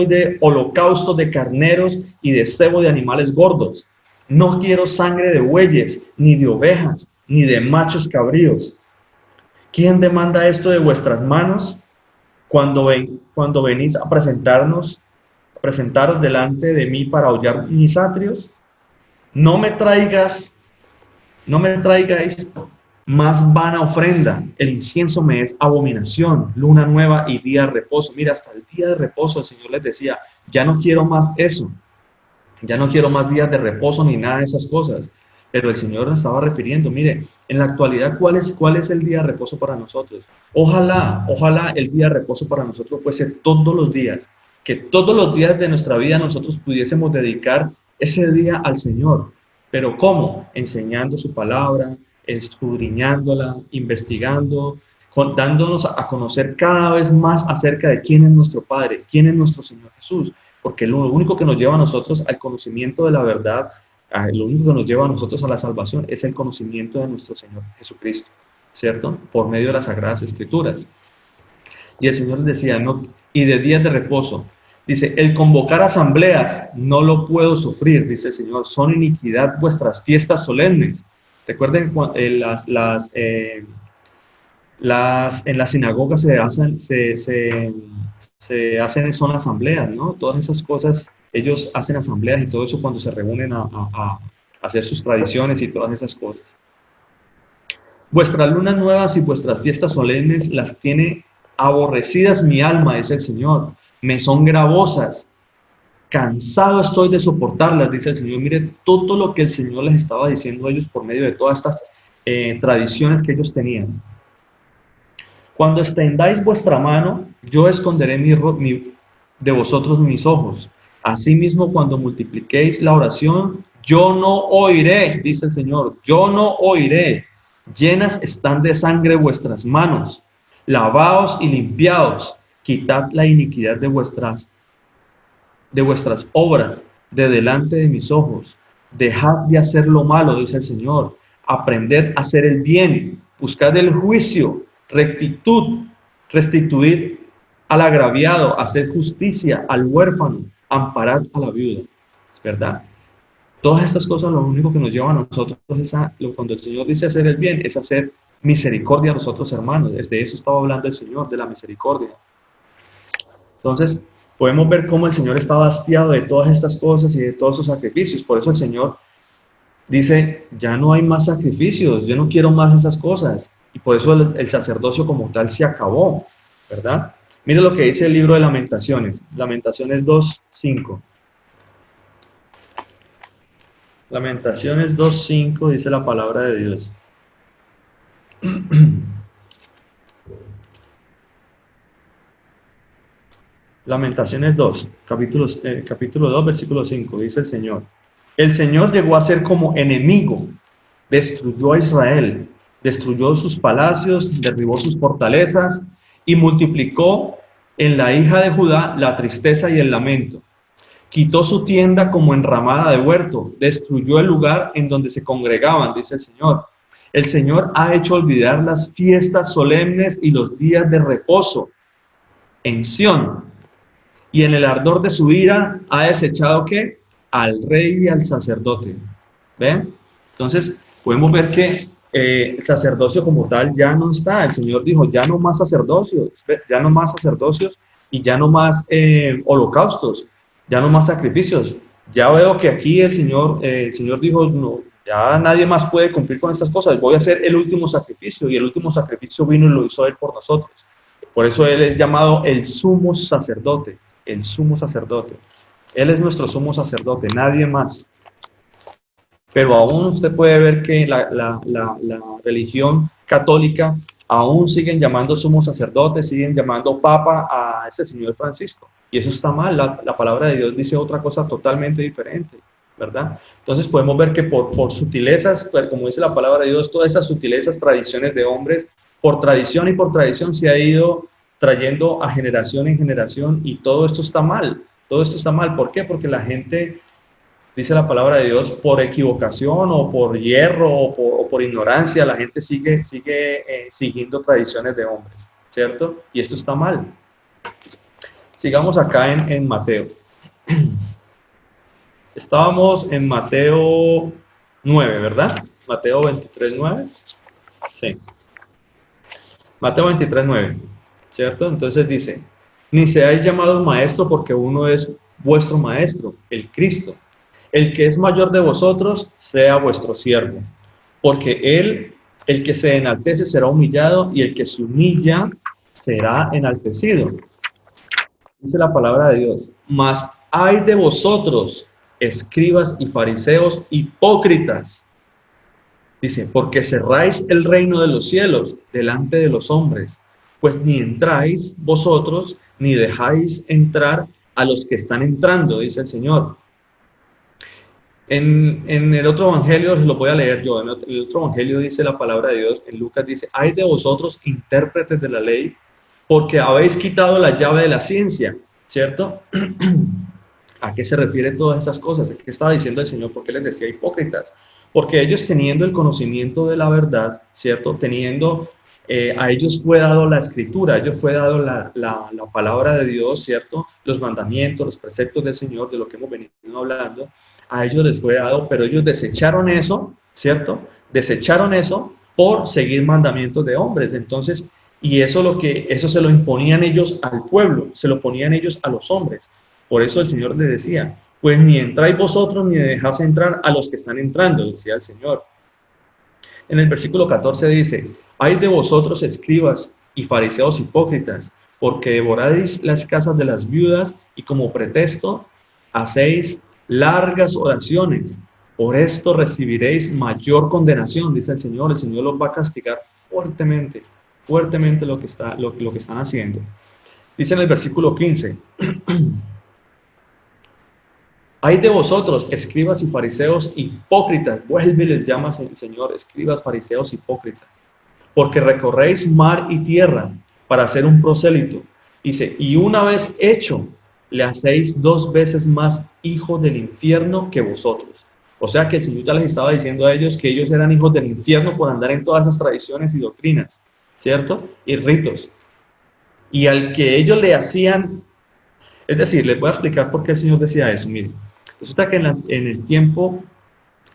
de holocaustos de carneros y de cebo de animales gordos. No quiero sangre de bueyes, ni de ovejas, ni de machos cabríos. ¿Quién demanda esto de vuestras manos cuando venís a presentaros delante de mí para hollar mis atrios? No me traigáis más vana ofrenda. El incienso me es abominación, luna nueva y día de reposo. Mira, hasta el día de reposo el Señor les decía, ya no quiero más eso. Ya no quiero más días de reposo ni nada de esas cosas. Pero el Señor nos estaba refiriendo, mire, en la actualidad, ¿cuál es el día de reposo para nosotros? Ojalá el día de reposo para nosotros fuese todos los días. Que todos los días de nuestra vida nosotros pudiésemos dedicar ese día al Señor. ¿Pero cómo? Enseñando su palabra, escudriñándola, investigando, dándonos a conocer cada vez más acerca de quién es nuestro Padre, quién es nuestro Señor Jesús, porque lo único que nos lleva a nosotros al conocimiento de la verdad Lo único que nos lleva a nosotros a la salvación es el conocimiento de nuestro Señor Jesucristo, ¿cierto? Por medio de las Sagradas Escrituras. Y el Señor les decía, no, y de días de reposo. Dice, el convocar asambleas no lo puedo sufrir, dice el Señor, son iniquidad vuestras fiestas solemnes. Recuerden, en las sinagogas se hacen son asambleas, ¿no? Todas esas cosas, ellos hacen asambleas y todo eso cuando se reúnen a hacer sus tradiciones y todas esas cosas. Vuestras lunas nuevas y vuestras fiestas solemnes las tiene aborrecidas mi alma, dice el Señor. Me son gravosas. Cansado estoy de soportarlas, dice el Señor. Mire todo lo que el Señor les estaba diciendo a ellos por medio de todas estas tradiciones que ellos tenían. Cuando extendáis vuestra mano, yo esconderé de vosotros mis ojos. Asimismo, cuando multipliquéis la oración, yo no oiré, dice el Señor. Yo no oiré. Llenas están de sangre vuestras manos. Lavaos y limpiaos. Quitad la iniquidad de vuestras obras de delante de mis ojos. Dejad de hacer lo malo, dice el Señor. Aprended a hacer el bien. Buscad el juicio, rectitud, restituid al agraviado, hacer justicia al huérfano, amparad a la viuda. Es verdad. Todas estas cosas lo único que nos llevan a nosotros es cuando el Señor dice hacer el bien, es hacer misericordia a nosotros, hermanos. De eso estaba hablando el Señor, de la misericordia. Entonces, podemos ver cómo el Señor estaba hastiado de todas estas cosas y de todos sus sacrificios. Por eso el Señor dice, ya no hay más sacrificios, yo no quiero más esas cosas. Y por eso el sacerdocio como tal se acabó, ¿verdad? Mire lo que dice el libro de Lamentaciones, Lamentaciones 2:5. Lamentaciones 2:5 dice la palabra de Dios. Lamentaciones 2, capítulo 2, versículo 5, dice el Señor llegó a ser como enemigo, destruyó a Israel, destruyó sus palacios, derribó sus fortalezas y multiplicó en la hija de Judá la tristeza y el lamento. Quitó su tienda como enramada de huerto, destruyó el lugar en donde se congregaban, dice el Señor. El Señor ha hecho olvidar las fiestas solemnes y los días de reposo en Sión. Y en el ardor de su ira ha desechado ¿qué? Al rey y al sacerdote. ¿Ven? Entonces podemos ver que el sacerdocio como tal ya no está. El Señor dijo, ya no más sacerdocios, ya no más sacerdocios y ya no más holocaustos, ya no más sacrificios. Ya veo que aquí el Señor dijo, no, ya nadie más puede cumplir con estas cosas. Voy a hacer el último sacrificio, y el último sacrificio vino y lo hizo Él por nosotros. Por eso Él es llamado el sumo sacerdote. El sumo sacerdote. Él es nuestro sumo sacerdote, nadie más. Pero aún usted puede ver que la religión católica aún siguen llamando sumo sacerdote, siguen llamando papa a ese señor Francisco. Y eso está mal, la palabra de Dios dice otra cosa totalmente diferente, ¿verdad? Entonces podemos ver que por sutilezas, como dice la palabra de Dios, todas esas sutilezas, tradiciones de hombres, por tradición y por tradición se ha ido trayendo a generación en generación, y todo esto está mal. Todo esto está mal. ¿Por qué? Porque la gente, dice la palabra de Dios, por equivocación o por hierro o por ignorancia, la gente sigue siguiendo tradiciones de hombres, ¿cierto? Y esto está mal. Sigamos acá en Mateo. Estábamos en Mateo 9, ¿verdad? Mateo 23:9. Sí. Mateo 23:9. ¿Cierto? Entonces dice, ni seáis llamados maestro porque uno es vuestro maestro, el Cristo. El que es mayor de vosotros sea vuestro siervo, porque el que se enaltece será humillado, y el que se humilla será enaltecido. Dice la palabra de Dios, mas ay de vosotros, escribas y fariseos hipócritas. Dice, porque cerráis el reino de los cielos delante de los hombres, pues ni entráis vosotros, ni dejáis entrar a los que están entrando, dice el Señor. En el otro evangelio, lo voy a leer yo, en el otro evangelio dice la palabra de Dios, en Lucas dice, ay de vosotros, intérpretes de la ley, porque habéis quitado la llave de la ciencia, ¿cierto? ¿A qué se refiere todas estas cosas? ¿Qué estaba diciendo el Señor? ¿Por qué les decía hipócritas? Porque ellos teniendo el conocimiento de la verdad, ¿cierto? Teniendo, a ellos fue dado la escritura, a ellos fue dado la palabra de Dios, ¿cierto? Los mandamientos, los preceptos del Señor, de lo que hemos venido hablando, a ellos les fue dado, pero ellos desecharon eso, ¿cierto? Desecharon eso por seguir mandamientos de hombres. Entonces, y eso se lo imponían ellos al pueblo, se lo ponían ellos a los hombres. Por eso el Señor les decía, pues ni entráis vosotros ni dejáis entrar a los que están entrando, decía el Señor. En el versículo 14 dice, ay de vosotros escribas y fariseos hipócritas, porque devoráis las casas de las viudas y como pretexto hacéis largas oraciones. Por esto recibiréis mayor condenación, dice el Señor. El Señor los va a castigar fuertemente, fuertemente lo que están haciendo. Dice en el versículo 15, ay de vosotros, escribas y fariseos hipócritas, vuelve y les llama el Señor, escribas, fariseos hipócritas, porque recorréis mar y tierra para hacer un prosélito. Dice, y una vez hecho, le hacéis 2 veces más hijos del infierno que vosotros. O sea que el Señor ya les estaba diciendo a ellos que ellos eran hijos del infierno por andar en todas esas tradiciones y doctrinas, ¿cierto? Y ritos. Y al que ellos le hacían, es decir, les voy a explicar por qué el Señor decía eso. Miren, resulta que en el tiempo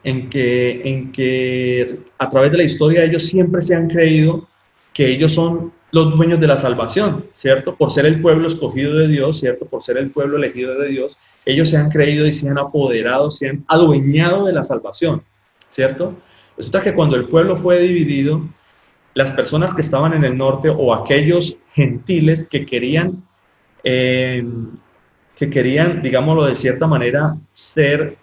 en que a través de la historia ellos siempre se han creído que ellos son los dueños de la salvación, ¿cierto? Por ser el pueblo escogido de Dios, ¿cierto? Por ser el pueblo elegido de Dios, ellos se han creído y se han apoderado, se han adueñado de la salvación, ¿cierto? Resulta que cuando el pueblo fue dividido, las personas que estaban en el norte o aquellos gentiles que querían, digámoslo de cierta manera, ser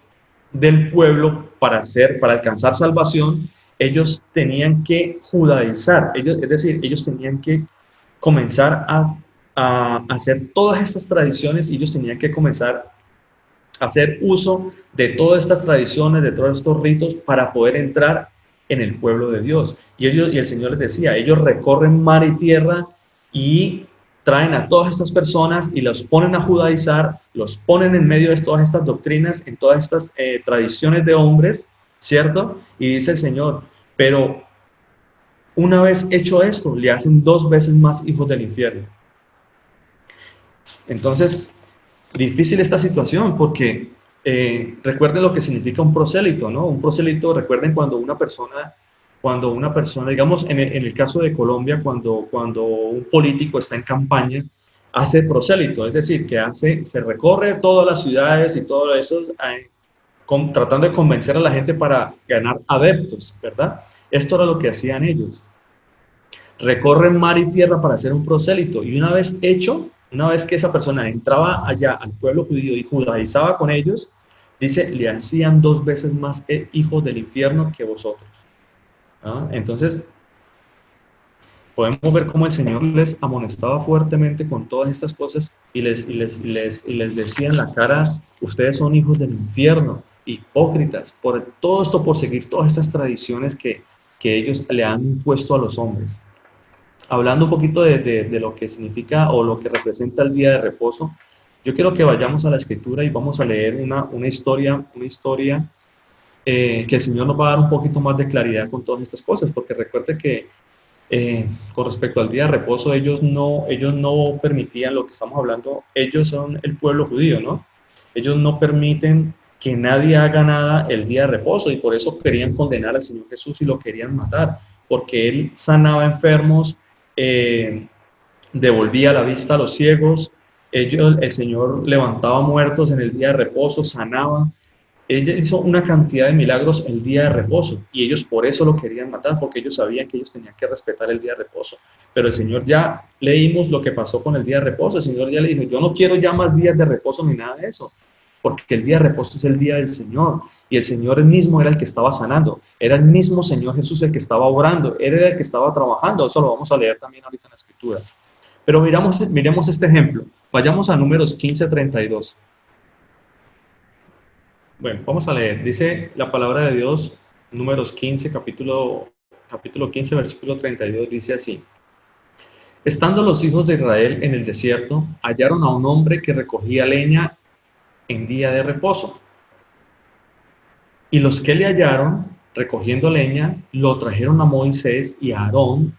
del pueblo para alcanzar salvación, ellos tenían que judaizar, es decir, ellos tenían que comenzar a hacer todas estas tradiciones y ellos tenían que comenzar a hacer uso de todas estas tradiciones, de todos estos ritos para poder entrar en el pueblo de Dios. Y el Señor les decía, ellos recorren mar y tierra y traen a todas estas personas y los ponen a judaizar, los ponen en medio de todas estas doctrinas, en todas estas tradiciones de hombres, ¿cierto? Y dice el Señor, pero una vez hecho esto, le hacen 2 veces más hijos del infierno. Entonces, difícil esta situación porque recuerden lo que significa un prosélito, ¿no? Un prosélito, recuerden cuando una persona, digamos, en el caso de Colombia, cuando un político está en campaña, hace prosélito, es decir, que se recorre todas las ciudades y todo eso, tratando de convencer a la gente para ganar adeptos, ¿verdad? Esto era lo que hacían ellos. Recorren mar y tierra para hacer un prosélito, y una vez que esa persona entraba allá al pueblo judío y judaizaba con ellos, dice, le hacían 2 veces más hijos del infierno que vosotros. ¿Ah? Entonces, podemos ver cómo el Señor les amonestaba fuertemente con todas estas cosas y les decía en la cara, ustedes son hijos del infierno, hipócritas, por todo esto, por seguir todas estas tradiciones que ellos le han impuesto a los hombres. Hablando un poquito de lo que significa o lo que representa el día de reposo, yo quiero que vayamos a la Escritura y vamos a leer una historia que el Señor nos va a dar un poquito más de claridad con todas estas cosas, porque recuerde que con respecto al día de reposo, ellos no permitían lo que estamos hablando, ellos son el pueblo judío, ¿no? Ellos no permiten que nadie haga nada el día de reposo y por eso querían condenar al Señor Jesús y lo querían matar, porque Él sanaba enfermos, devolvía la vista a los ciegos, el Señor levantaba muertos en el día de reposo, sanaba. Ella hizo una cantidad de milagros el día de reposo y ellos por eso lo querían matar, porque ellos sabían que ellos tenían que respetar el día de reposo. Pero el Señor, ya leímos lo que pasó con el día de reposo. El Señor ya le dijo, yo no quiero ya más días de reposo ni nada de eso, porque el día de reposo es el día del Señor y el Señor mismo era el que estaba sanando, era el mismo Señor Jesús el que estaba orando, era el que estaba trabajando. Eso lo vamos a leer también ahorita en la Escritura. Pero miremos este ejemplo. Vayamos a Números 15:32. Bueno, vamos a leer. Dice la palabra de Dios, Números 15, capítulo 15, versículo 32, dice así. Estando los hijos de Israel en el desierto, hallaron a un hombre que recogía leña en día de reposo. Y los que le hallaron recogiendo leña, lo trajeron a Moisés y a Aarón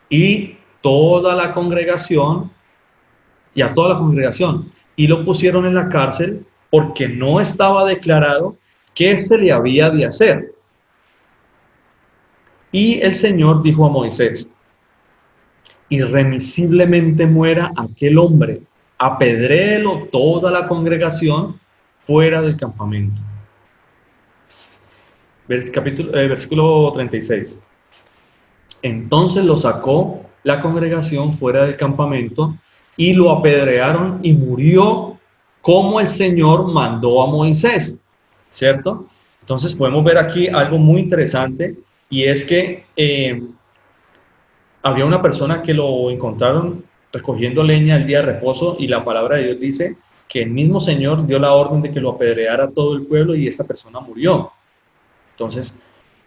y toda la congregación, y a toda la congregación, y lo pusieron en la cárcel porque no estaba declarado qué se le había de hacer. Y el Señor dijo a Moisés: irremisiblemente muera aquel hombre, apedréelo toda la congregación fuera del campamento. Versículo 36. Entonces lo sacó la congregación fuera del campamento y lo apedrearon y murió como el Señor mandó a Moisés, ¿cierto? Entonces podemos ver aquí algo muy interesante, y es que había una persona que lo encontraron recogiendo leña el día de reposo, y la palabra de Dios dice que el mismo Señor dio la orden de que lo apedreara todo el pueblo y esta persona murió. Entonces,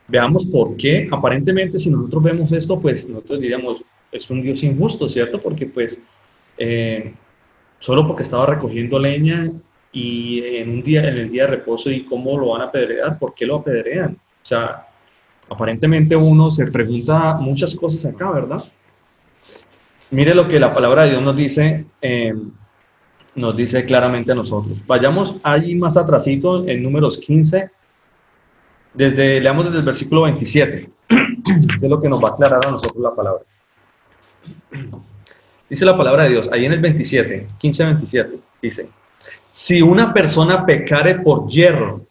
veamos por qué. Aparentemente, si nosotros vemos esto, pues nosotros diríamos, es un Dios injusto, ¿cierto? Porque pues, solo porque estaba recogiendo leña y en el día de reposo, ¿y cómo lo van a apedrear? ¿Por qué lo apedrean? O sea, aparentemente uno se pregunta muchas cosas acá, ¿verdad? Mire lo que la palabra de Dios nos dice claramente a nosotros. Vayamos allí más atrasito, en Números 15, leamos desde el versículo 27, que es lo que nos va a aclarar a nosotros la palabra. Dice la palabra de Dios, ahí en el 27, 15-27, dice: si una persona pecare por yerro,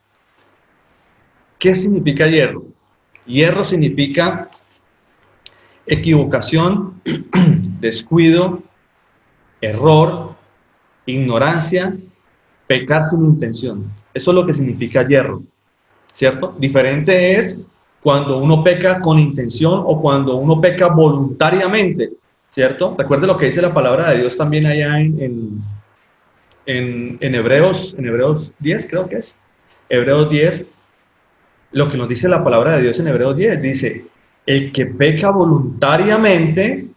¿qué significa yerro? Yerro significa equivocación, descuido, error, ignorancia, pecar sin intención. Eso es lo que significa yerro, ¿cierto? Diferente es cuando uno peca con intención o cuando uno peca voluntariamente, ¿cierto? Recuerde lo que dice la palabra de Dios también allá en Hebreos 10, creo que es. Hebreos 10, lo que nos dice la palabra de Dios en Hebreos 10, dice: el que peca voluntariamente,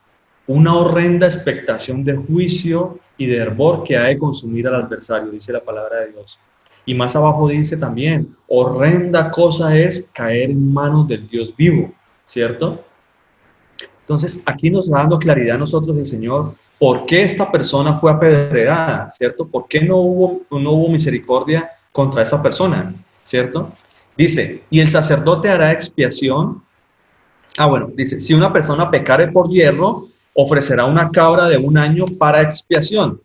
una horrenda expectación de juicio y de hervor que ha de consumir al adversario, dice la palabra de Dios. Y más abajo dice también: horrenda cosa es caer en manos del Dios vivo, ¿cierto? Entonces, aquí nos está dando claridad a nosotros el Señor por qué esta persona fue apedreada, ¿cierto? ¿Por qué no hubo misericordia contra esta persona, ¿cierto? Dice: y el sacerdote hará expiación. Dice: si una persona pecare por yerro, ofrecerá una cabra de 1 año para expiación.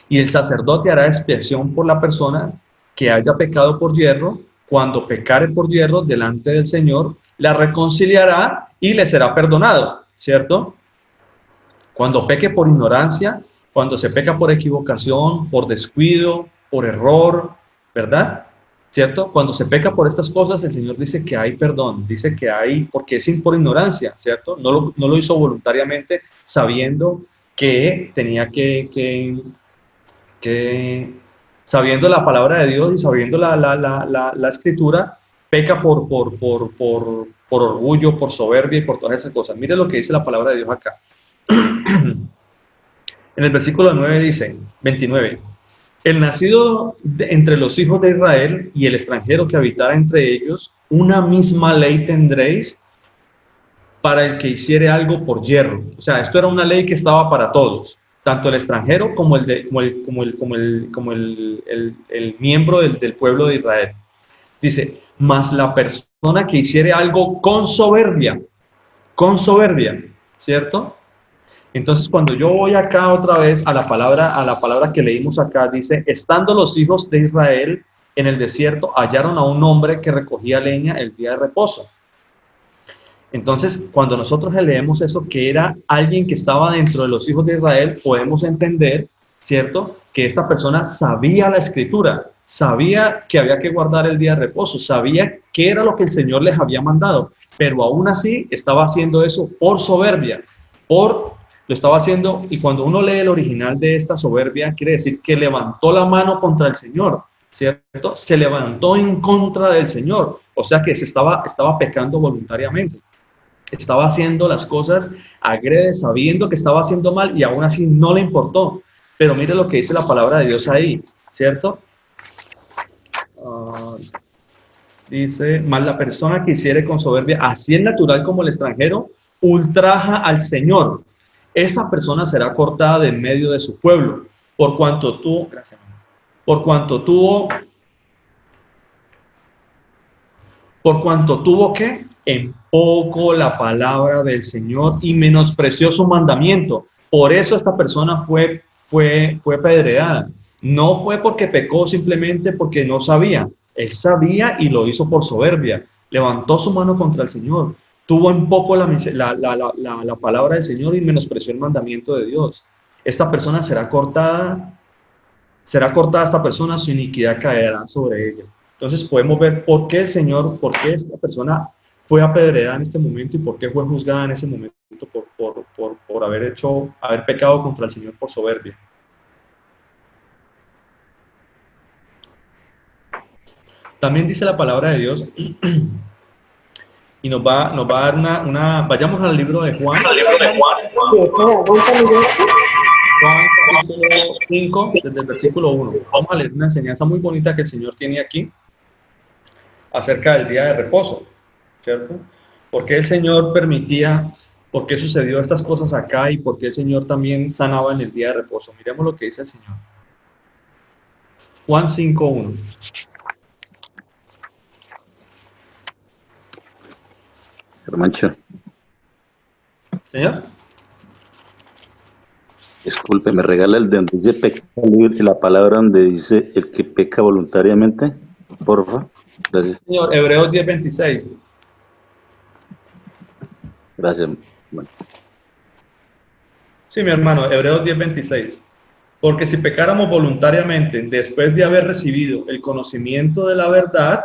Y el sacerdote hará expiación por la persona que haya pecado por yerro. Cuando pecare por yerro delante del Señor, la reconciliará y le será perdonado, ¿cierto? Cuando peque por ignorancia, cuando se peca por equivocación, por descuido, por error, ¿verdad? ¿Cierto? Cuando se peca por estas cosas, el Señor dice que hay perdón, dice que hay, porque es por ignorancia, ¿cierto? No lo hizo voluntariamente, sabiendo que tenía sabiendo la palabra de Dios y sabiendo la escritura, peca por orgullo, por soberbia y por todas esas cosas. Mire lo que dice la palabra de Dios acá. En el versículo 9 dice, 29, el nacido entre los hijos de Israel y el extranjero que habitara entre ellos, una misma ley tendréis para el que hiciere algo por yerro. O sea, esto era una ley que estaba para todos, tanto el extranjero como el miembro del pueblo de Israel. Dice: mas la persona que hiciere algo con soberbia, ¿cierto? Entonces, cuando yo voy acá otra vez a la palabra que leímos acá, dice: estando los hijos de Israel en el desierto, hallaron a un hombre que recogía leña el día de reposo. Entonces, cuando nosotros leemos eso, que era alguien que estaba dentro de los hijos de Israel, podemos entender, ¿cierto?, que esta persona sabía la escritura, sabía que había que guardar el día de reposo, sabía qué era lo que el Señor les había mandado, pero aún así estaba haciendo eso por soberbia, lo estaba haciendo, y cuando uno lee el original de esta soberbia, quiere decir que levantó la mano contra el Señor, ¿cierto? Se levantó en contra del Señor, o sea que estaba pecando voluntariamente. Estaba haciendo las cosas agrede, sabiendo que estaba haciendo mal, y aún así no le importó. Pero mire lo que dice la palabra de Dios ahí, ¿cierto? ah, dice, mas la persona que hiciere con soberbia, así el natural como el extranjero, ultraja al Señor. Esa persona será cortada de en medio de su pueblo, por cuanto tuvo, gracias, por cuanto tuvo que en poco la palabra del Señor y menospreció su mandamiento. Por eso esta persona fue apedreada. No fue porque pecó simplemente porque no sabía. Él sabía y lo hizo por soberbia. Levantó su mano contra el Señor. Tuvo en poco la palabra del Señor y menospreció el mandamiento de Dios. Esta persona será cortada esta persona, su iniquidad caerá sobre ella. Entonces podemos ver por qué el Señor, por qué esta persona fue apedreada en este momento y por qué fue juzgada en ese momento por haber pecado contra el Señor por soberbia. También dice la palabra de Dios y nos va a dar vayamos al libro de Juan. Juan capítulo 5, desde el versículo 1. Vamos a leer una enseñanza muy bonita que el Señor tiene aquí acerca del día de reposo, ¿cierto? ¿Por qué el Señor permitía, por qué sucedió estas cosas acá y por qué el Señor también sanaba en el día de reposo? Miremos lo que dice el Señor. Juan 5, 1. Hermancho, ¿Señor? disculpe, ¿me regala el de donde dice peca libre, la palabra donde dice el que peca voluntariamente? Porfa. Gracias. Señor, Hebreos 10:26. Gracias. Bueno. Sí, mi hermano, Hebreos 10:26. Porque si pecáramos voluntariamente después de haber recibido el conocimiento de la verdad,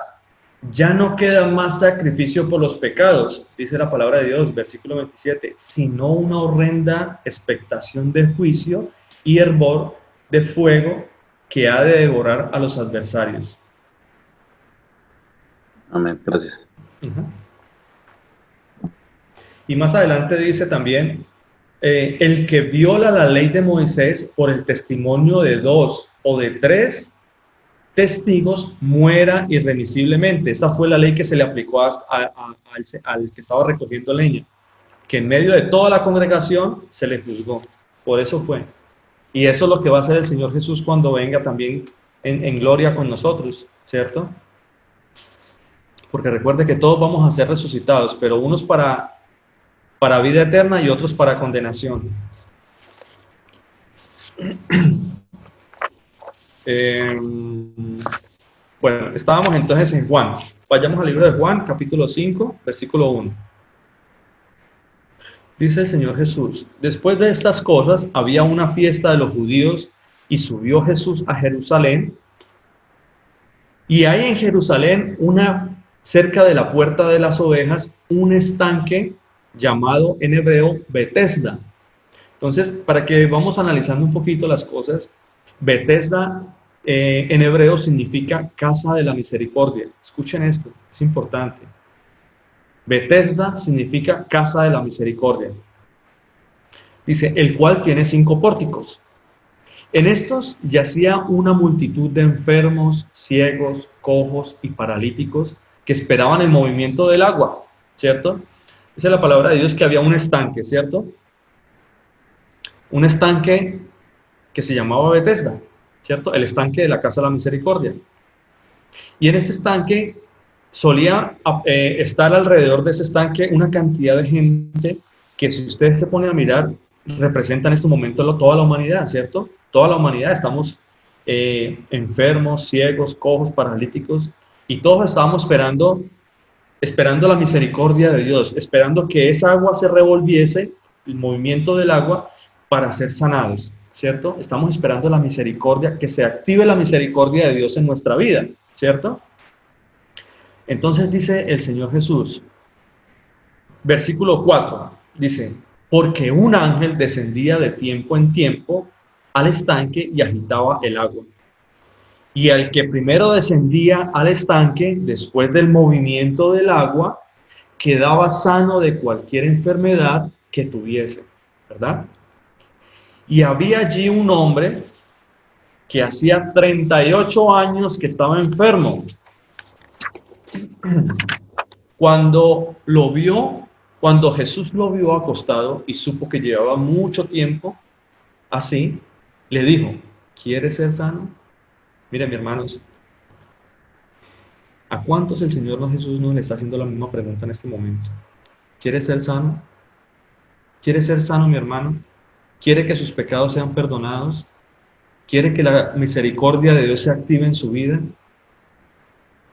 ya no queda más sacrificio por los pecados, dice la palabra de Dios, versículo 27, sino una horrenda expectación de juicio y hervor de fuego que ha de devorar a los adversarios. Amén, gracias. Y más adelante dice también, el que viola la ley de Moisés por el testimonio de 2 o de 3 testigos muera irremisiblemente. Esta fue la ley que se le aplicó al que estaba recogiendo leña, que en medio de toda la congregación se le juzgó. Por eso fue. Y eso es lo que va a hacer el Señor Jesús cuando venga también en gloria con nosotros, ¿cierto? Porque recuerde que todos vamos a ser resucitados, pero unos para vida eterna y otros para condenación. Bueno, estábamos entonces en Juan. Vayamos al libro de Juan, capítulo 5, versículo 1. Dice el Señor Jesús, después de estas cosas había una fiesta de los judíos y subió Jesús a Jerusalén. Y hay en Jerusalén, cerca de la puerta de las ovejas, un estanque llamado en hebreo Betesda. Entonces, para que vamos analizando un poquito las cosas, Betesda en hebreo significa casa de la misericordia. Escuchen esto, es importante. Betesda significa casa de la misericordia. Dice, el cual tiene 5 pórticos. En estos yacía una multitud de enfermos, ciegos, cojos y paralíticos que esperaban el movimiento del agua, ¿cierto? Dice la palabra de Dios que había un estanque, ¿cierto? Un estanque que se llamaba Betesda, ¿cierto? El estanque de la casa de la misericordia. Y en este estanque solía estar alrededor de ese estanque una cantidad de gente que, si ustedes se ponen a mirar, representa en este momento toda la humanidad, ¿cierto? Toda la humanidad estamos enfermos, ciegos, cojos, paralíticos, y todos estábamos esperando la misericordia de Dios, esperando que esa agua se revolviese, el movimiento del agua, para ser sanados, ¿cierto? Estamos esperando la misericordia, que se active la misericordia de Dios en nuestra vida, ¿cierto? Entonces dice el Señor Jesús, versículo 4, dice, porque un ángel descendía de tiempo en tiempo al estanque y agitaba el agua. Y al que primero descendía al estanque, después del movimiento del agua, quedaba sano de cualquier enfermedad que tuviese, ¿verdad? Y había allí un hombre que hacía 38 años que estaba enfermo. Cuando Jesús lo vio acostado y supo que llevaba mucho tiempo así, le dijo, ¿quieres ser sano? Miren, mis hermanos, ¿a cuántos el Señor Jesús nos le está haciendo la misma pregunta en este momento? ¿Quieres ser sano? ¿Quiere ser sano, mi hermano? ¿Quiere que sus pecados sean perdonados? ¿Quiere que la misericordia de Dios se active en su vida?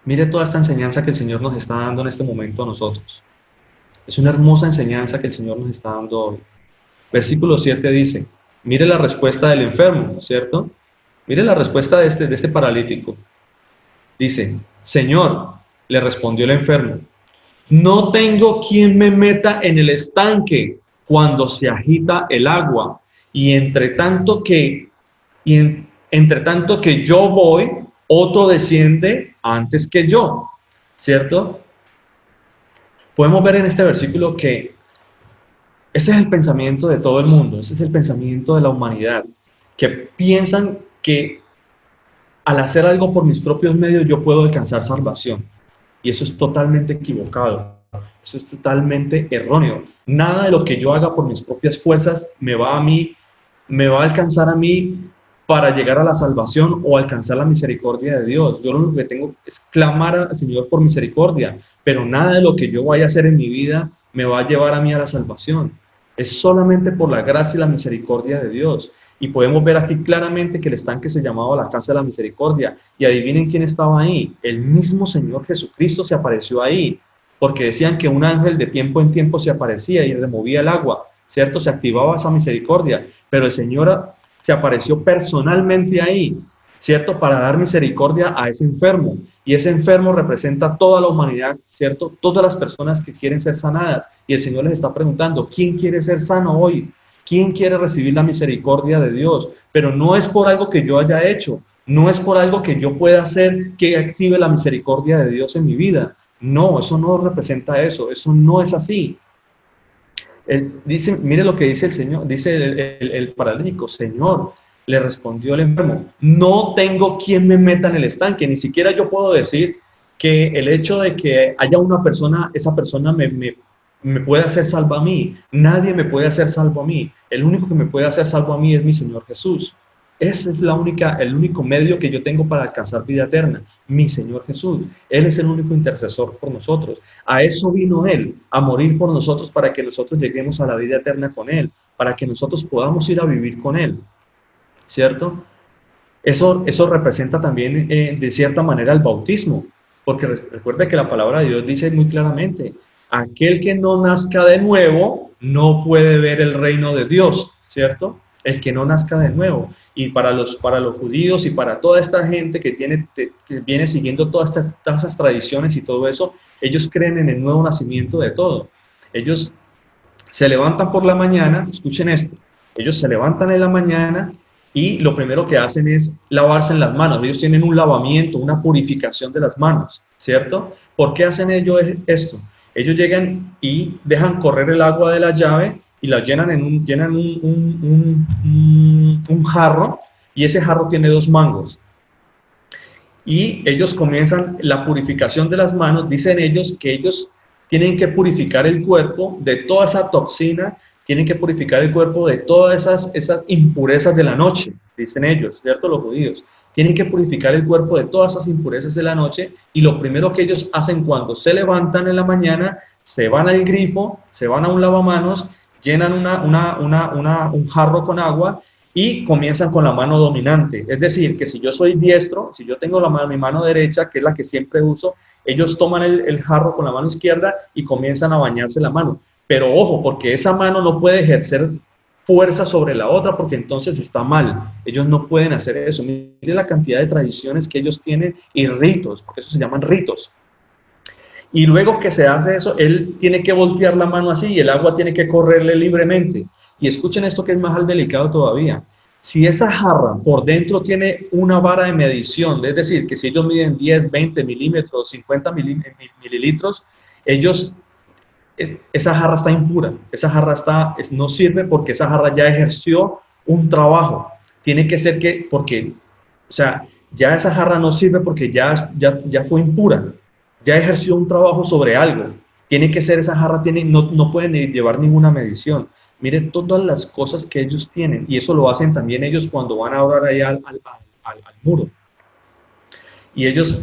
Mire toda esta enseñanza que el Señor nos está dando en este momento a nosotros. Es una hermosa enseñanza que el Señor nos está dando hoy. Versículo 7 dice, mire la respuesta del enfermo, ¿cierto? Mire la respuesta de este paralítico. Dice, Señor, le respondió el enfermo, no tengo quien me meta en el estanque cuando se agita el agua, y entre tanto que yo voy, otro desciende antes que yo, ¿cierto? Podemos ver en este versículo que ese es el pensamiento de todo el mundo, ese es el pensamiento de la humanidad, que piensan que al hacer algo por mis propios medios yo puedo alcanzar salvación. Y eso es totalmente equivocado, eso es totalmente erróneo. Nada de lo que yo haga por mis propias fuerzas me va a alcanzar a mí para llegar a la salvación o alcanzar la misericordia de Dios. Yo lo único que tengo es clamar al Señor por misericordia, pero nada de lo que yo vaya a hacer en mi vida me va a llevar a mí a la salvación. Es solamente por la gracia y la misericordia de Dios. Y podemos ver aquí claramente que el estanque se llamaba la casa de la misericordia. Y adivinen quién estaba ahí. El mismo Señor Jesucristo se apareció ahí, porque decían que un ángel de tiempo en tiempo se aparecía y removía el agua, ¿cierto? Se activaba esa misericordia, pero el Señor se apareció personalmente ahí, ¿cierto? Para dar misericordia a ese enfermo. Y ese enfermo representa toda la humanidad, ¿cierto? Todas las personas que quieren ser sanadas. Y el Señor les está preguntando, ¿quién quiere ser sano hoy? ¿Quién quiere recibir la misericordia de Dios? Pero no es por algo que yo haya hecho, no es por algo que yo pueda hacer que active la misericordia de Dios en mi vida. No, eso no representa eso no es así. Dice, mire lo que dice el Señor, dice el paralítico, Señor, le respondió el enfermo, no tengo quien me meta en el estanque, ni siquiera yo puedo decir que el hecho de que haya una persona, esa persona me puede hacer salvo a mí. Nadie me puede hacer salvo a mí. El único que me puede hacer salvo a mí es mi Señor Jesús. Ese es el único medio que yo tengo para alcanzar vida eterna, mi Señor Jesús. Él es el único intercesor por nosotros. A eso vino Él, a morir por nosotros para que nosotros lleguemos a la vida eterna con Él, para que nosotros podamos ir a vivir con Él, ¿cierto? Eso representa también de cierta manera el bautismo, porque recuerda que la palabra de Dios dice muy claramente, aquel que no nazca de nuevo no puede ver el reino de Dios, ¿cierto? El que no nazca de nuevo. Y para los judíos y para toda esta gente que viene siguiendo todas esas tradiciones y todo eso, ellos creen en el nuevo nacimiento de todo. Ellos se levantan por la mañana, escuchen esto, ellos se levantan en la mañana y lo primero que hacen es lavarse en las manos. Ellos tienen un lavamiento, una purificación de las manos, ¿cierto? ¿Por qué hacen ellos esto? Ellos llegan y dejan correr el agua de la llave y la llenan un jarro, y ese jarro tiene 2 mangos. Y ellos comienzan la purificación de las manos. Dicen ellos que ellos tienen que purificar el cuerpo de toda esa toxina, tienen que purificar el cuerpo de todas esas impurezas de la noche, dicen ellos, ¿cierto? Los judíos. Tienen que purificar el cuerpo de todas esas impurezas de la noche, y lo primero que ellos hacen cuando se levantan en la mañana, se van al grifo, se van a un lavamanos, llenan un jarro con agua y comienzan con la mano dominante. Es decir, que si yo soy diestro, si yo tengo mi mano derecha, que es la que siempre uso, ellos toman el jarro con la mano izquierda y comienzan a bañarse la mano. Pero ojo, porque esa mano no puede ejercer fuerza sobre la otra, porque entonces está mal. Ellos no pueden hacer eso. Mire la cantidad de tradiciones que ellos tienen y ritos, porque eso se llaman ritos. Y luego que se hace eso, él tiene que voltear la mano así y el agua tiene que correrle libremente. Y escuchen esto que es más delicado todavía. Si esa jarra por dentro tiene una vara de medición, es decir, que si ellos miden 10, 20 milímetros, 50 mililitros, esa jarra está impura, esa jarra no sirve porque esa jarra ya ejerció un trabajo. Tiene que ser porque O sea, ya esa jarra no sirve porque ya fue impura, ya ejerció un trabajo sobre algo. Tiene que ser esa jarra, no pueden llevar ninguna medición. Miren todas las cosas que ellos tienen, y eso lo hacen también ellos cuando van a orar ahí al muro. Y ellos,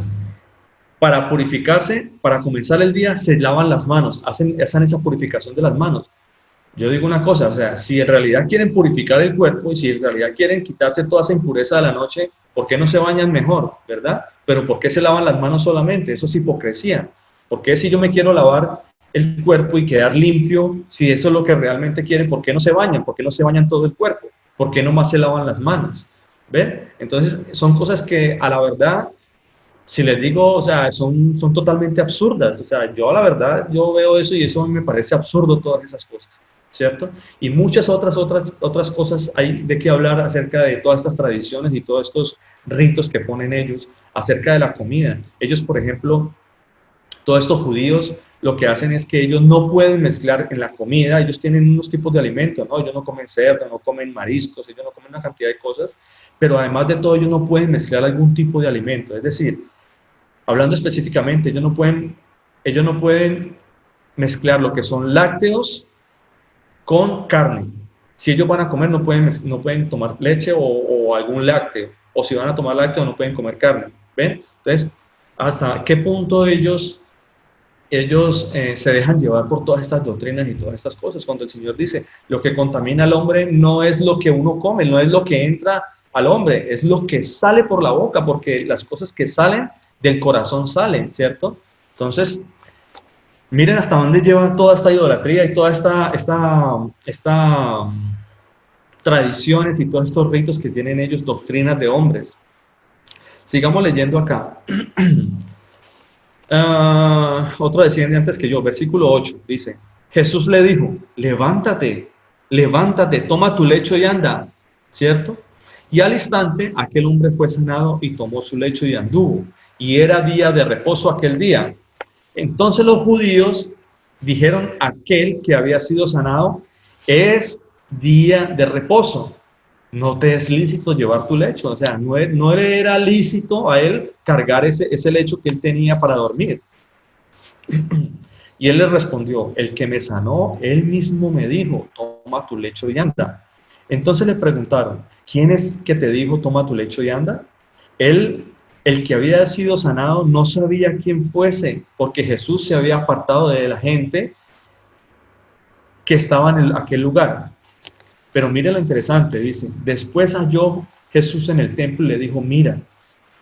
para purificarse, para comenzar el día, se lavan las manos, hacen esa purificación de las manos. Yo digo una cosa, o sea, si en realidad quieren purificar el cuerpo y si en realidad quieren quitarse toda esa impureza de la noche, ¿por qué no se bañan mejor, verdad? Pero ¿por qué se lavan las manos solamente? Eso es hipocresía. ¿Por qué si yo me quiero lavar el cuerpo y quedar limpio, si eso es lo que realmente quieren, ¿por qué no se bañan? ¿Por qué no se bañan todo el cuerpo? ¿Por qué nomás se lavan las manos? ¿Ven? Entonces, son cosas que a la verdad, si les digo, o sea, son totalmente absurdas. O sea, yo a la verdad, yo veo eso y eso me parece absurdo, todas esas cosas, ¿cierto? Y muchas otras cosas hay de qué hablar acerca de todas estas tradiciones y todos estos ritos que ponen ellos acerca de la comida. Ellos, por ejemplo, todos estos judíos lo que hacen es que ellos no pueden mezclar en la comida, ellos tienen unos tipos de alimentos, ¿no? Ellos no comen cerdo, no comen mariscos, ellos no comen una cantidad de cosas, pero además de todo ellos no pueden mezclar algún tipo de alimento. Es decir, hablando específicamente, ellos no pueden mezclar lo que son lácteos con carne. Si ellos van a comer, no pueden tomar leche o algún lácteo, o si van a tomar lácteo, no pueden comer carne. ¿Ven? Entonces, ¿hasta qué punto ellos se dejan llevar por todas estas doctrinas y todas estas cosas? Cuando el Señor dice, lo que contamina al hombre no es lo que uno come, no es lo que entra al hombre, es lo que sale por la boca, porque las cosas que salen del corazón salen, ¿cierto? Entonces, miren hasta dónde lleva toda esta idolatría y toda esta tradiciones y todos estos ritos que tienen ellos, doctrinas de hombres. Sigamos leyendo acá. Otro decía antes que yo, versículo 8, dice, Jesús le dijo, levántate, levántate, toma tu lecho y anda, ¿cierto? Y al instante aquel hombre fue sanado y tomó su lecho y anduvo. Y era día de reposo aquel día. Entonces los judíos dijeron, aquel que había sido sanado es día de reposo. No te es lícito llevar tu lecho. O sea, no le era lícito a él cargar ese lecho que él tenía para dormir. Y él le respondió, el que me sanó, él mismo me dijo, toma tu lecho y anda. Entonces le preguntaron, ¿quién es que te dijo, toma tu lecho y anda? El que había sido sanado no sabía quién fuese, porque Jesús se había apartado de la gente que estaba en aquel lugar. Pero mire lo interesante, dice, después halló Jesús en el templo y le dijo, mira,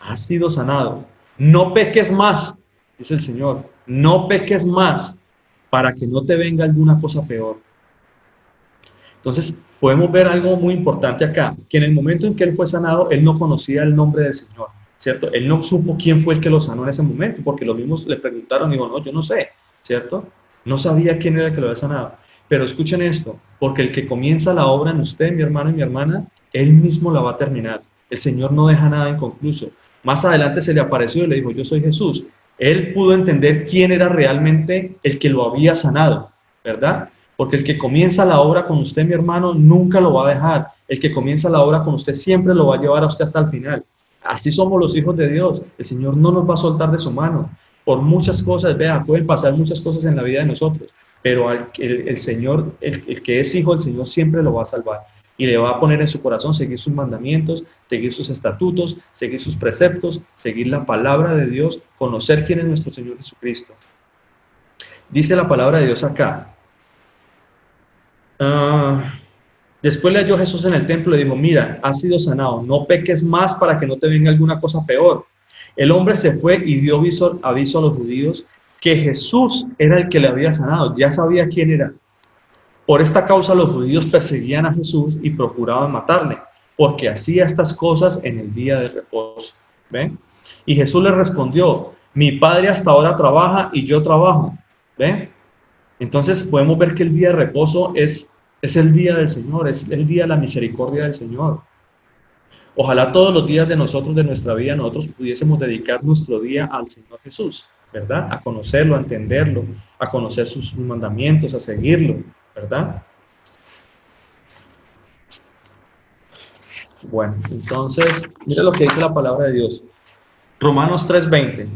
has sido sanado, no peques más, dice el Señor, no peques más para que no te venga alguna cosa peor. Entonces, podemos ver algo muy importante acá, que en el momento en que él fue sanado, él no conocía el nombre del Señor, ¿cierto? Él no supo quién fue el que lo sanó en ese momento, porque los mismos le preguntaron y dijo, no, yo no sé, ¿cierto? No sabía quién era el que lo había sanado. Pero escuchen esto, porque el que comienza la obra en usted, mi hermano y mi hermana, él mismo la va a terminar. El Señor no deja nada inconcluso. Más adelante se le apareció y le dijo, yo soy Jesús. Él pudo entender quién era realmente el que lo había sanado, ¿verdad? Porque el que comienza la obra con usted, mi hermano, nunca lo va a dejar. El que comienza la obra con usted siempre lo va a llevar a usted hasta el final. Así somos los hijos de Dios. El Señor no nos va a soltar de su mano. Por muchas cosas, vea, pueden pasar muchas cosas en la vida de nosotros. Pero el Señor, el que es hijo del Señor, siempre lo va a salvar. Y le va a poner en su corazón seguir sus mandamientos, seguir sus estatutos, seguir sus preceptos, seguir la palabra de Dios, conocer quién es nuestro Señor Jesucristo. Dice la palabra de Dios acá. Después le halló Jesús en el templo y le dijo, mira, has sido sanado, no peques más para que no te venga alguna cosa peor. El hombre se fue y dio aviso a los judíos que Jesús era el que le había sanado, ya sabía quién era. Por esta causa los judíos perseguían a Jesús y procuraban matarle, porque hacía estas cosas en el día de reposo. ¿Ven? Y Jesús le respondió, mi Padre hasta ahora trabaja y yo trabajo. ¿Ven? Entonces podemos ver que el día de reposo es el día del Señor, es el día de la misericordia del Señor. Ojalá todos los días de nosotros, de nuestra vida, nosotros pudiésemos dedicar nuestro día al Señor Jesús, ¿verdad? A conocerlo, a entenderlo, a conocer sus mandamientos, a seguirlo, ¿verdad? Bueno, entonces, mire lo que dice la palabra de Dios. Romanos 3:20.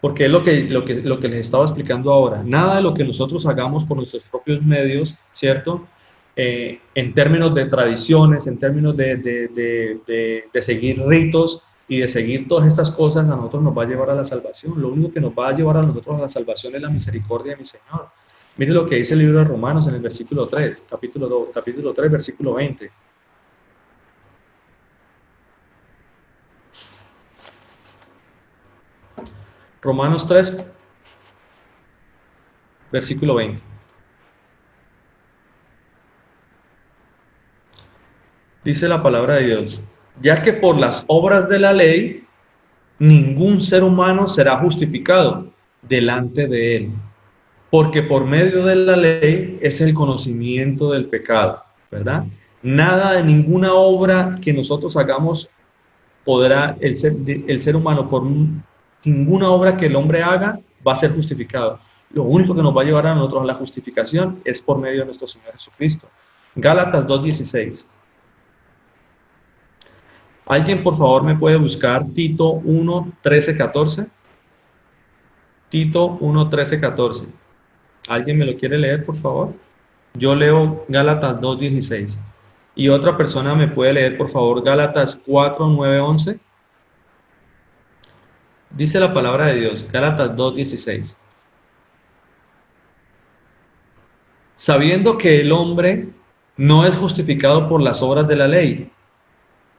Porque es lo que les estaba explicando ahora. Nada de lo que nosotros hagamos por nuestros propios medios, ¿cierto? En términos de tradiciones, en términos de seguir ritos y de seguir todas estas cosas, a nosotros nos va a llevar a la salvación. Lo único que nos va a llevar a nosotros a la salvación es la misericordia de mi Señor. Mire lo que dice el libro de Romanos en el versículo 3, capítulo 3, versículo 20. Romanos 3, versículo 20. Dice la palabra de Dios, ya que por las obras de la ley, ningún ser humano será justificado delante de él, porque por medio de la ley es el conocimiento del pecado, ¿verdad? Nada de ninguna obra que nosotros hagamos podrá el ser humano, por ninguna obra que el hombre haga, va a ser justificado. Lo único que nos va a llevar a nosotros a la justificación es por medio de nuestro Señor Jesucristo. Gálatas 2:16. ¿Alguien, por favor, me puede buscar Tito 1:13-14? Tito 1:13-14. ¿Alguien me lo quiere leer, por favor? Yo leo Gálatas 2:16. Y otra persona me puede leer, por favor, Gálatas 4:9-11. Dice la palabra de Dios, Gálatas 2:16. Sabiendo que el hombre no es justificado por las obras de la ley,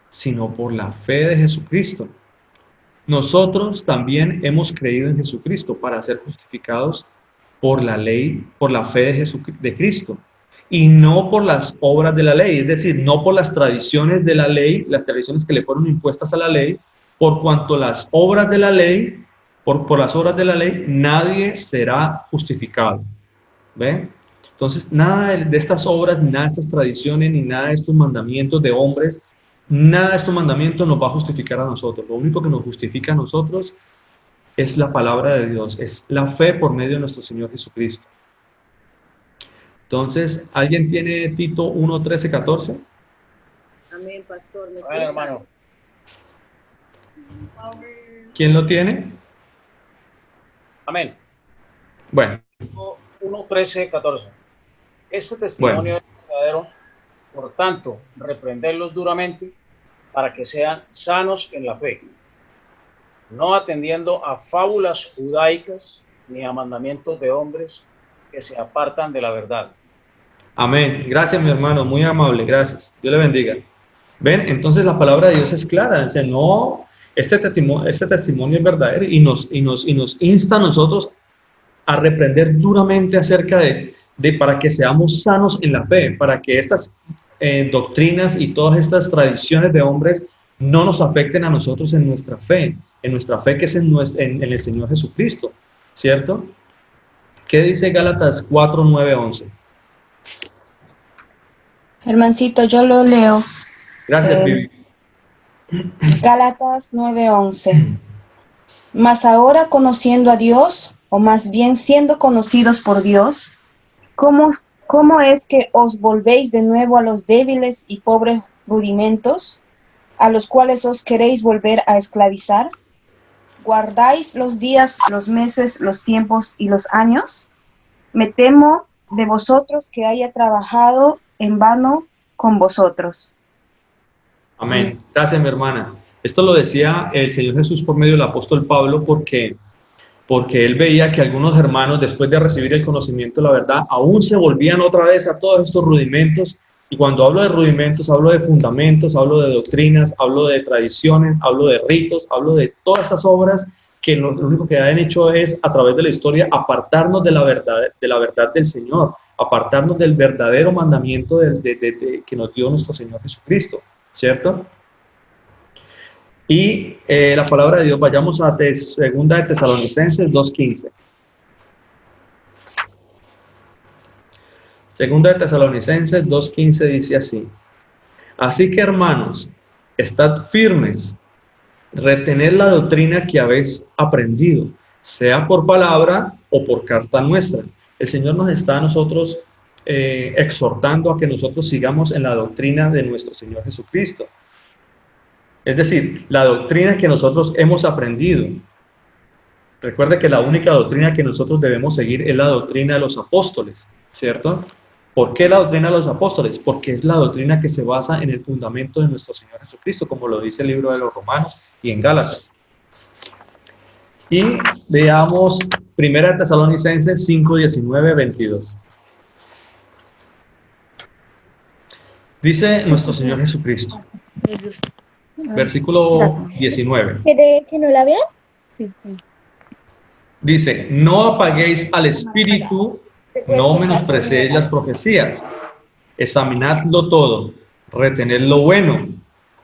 sino por la fe de Jesucristo. Nosotros también hemos creído en Jesucristo para ser justificados por la ley, por la fe de Cristo, y no por las obras de la ley, es decir, no por las tradiciones de la ley, las tradiciones que le fueron impuestas a la ley, por cuanto las obras de la ley, por las obras de la ley, nadie será justificado. ¿Ven? Entonces, nada de estas obras, ni nada de estas tradiciones, ni nada de estos mandamientos de hombres, nada de estos mandamientos nos va a justificar a nosotros. Lo único que nos justifica a nosotros es la palabra de Dios, es la fe por medio de nuestro Señor Jesucristo. Entonces, ¿alguien tiene Tito 1:13-14? Amén, pastor. Bueno, hermano. ¿Quién lo tiene? Amén. Bueno. 1:13-14. Este testimonio es verdadero, por tanto, reprenderlos duramente para que sean sanos en la fe, no atendiendo a fábulas judaicas ni a mandamientos de hombres que se apartan de la verdad. Amén. Gracias, mi hermano, muy amable, gracias. Dios le bendiga. ¿Ven? Entonces la palabra de Dios es clara. O sea, no, este testimonio es verdadero y nos insta a nosotros a reprender duramente acerca de para que seamos sanos en la fe, para que estas doctrinas y todas estas tradiciones de hombres no nos afecten a nosotros en nuestra fe que es en el Señor Jesucristo, ¿cierto? ¿Qué dice Gálatas 4:9-11? Hermancito, yo lo leo. Gracias, Vivi. Gálatas 9:11. Mas ahora conociendo a Dios, o más bien siendo conocidos por Dios, ¿cómo es que os volvéis de nuevo a los débiles y pobres rudimentos, a los cuales os queréis volver a esclavizar? ¿Guardáis los días, los meses, los tiempos y los años? Me temo de vosotros que haya trabajado en vano con vosotros. Amén. Gracias, mi hermana. Esto lo decía el Señor Jesús por medio del apóstol Pablo porque él veía que algunos hermanos, después de recibir el conocimiento de la verdad, aún se volvían otra vez a todos estos rudimentos. Y cuando hablo de rudimentos, hablo de fundamentos, hablo de doctrinas, hablo de tradiciones, hablo de ritos, hablo de todas esas obras que lo único que han hecho es, a través de la historia, apartarnos de la verdad del Señor, apartarnos del verdadero mandamiento que nos dio nuestro Señor Jesucristo, ¿cierto? Y la palabra de Dios, vayamos a Segunda de Tesalonicenses 2:15. Segunda de Tesalonicenses 2:15 dice así: así que, hermanos, estad firmes, retened la doctrina que habéis aprendido, sea por palabra o por carta nuestra. El Señor nos está a nosotros exhortando a que nosotros sigamos en la doctrina de nuestro Señor Jesucristo. Es decir, la doctrina que nosotros hemos aprendido. Recuerde que la única doctrina que nosotros debemos seguir es la doctrina de los apóstoles, ¿cierto? ¿Por qué la doctrina de los apóstoles? Porque es la doctrina que se basa en el fundamento de nuestro Señor Jesucristo, como lo dice el libro de los Romanos y en Gálatas. Y veamos 1 Tesalonicenses 5, 19, 22. Dice nuestro Señor Jesucristo, versículo 19. ¿Quiere que no la vea? Sí. Dice, no apaguéis al espíritu, no menospreciéis las profecías, examinadlo todo, retened lo bueno,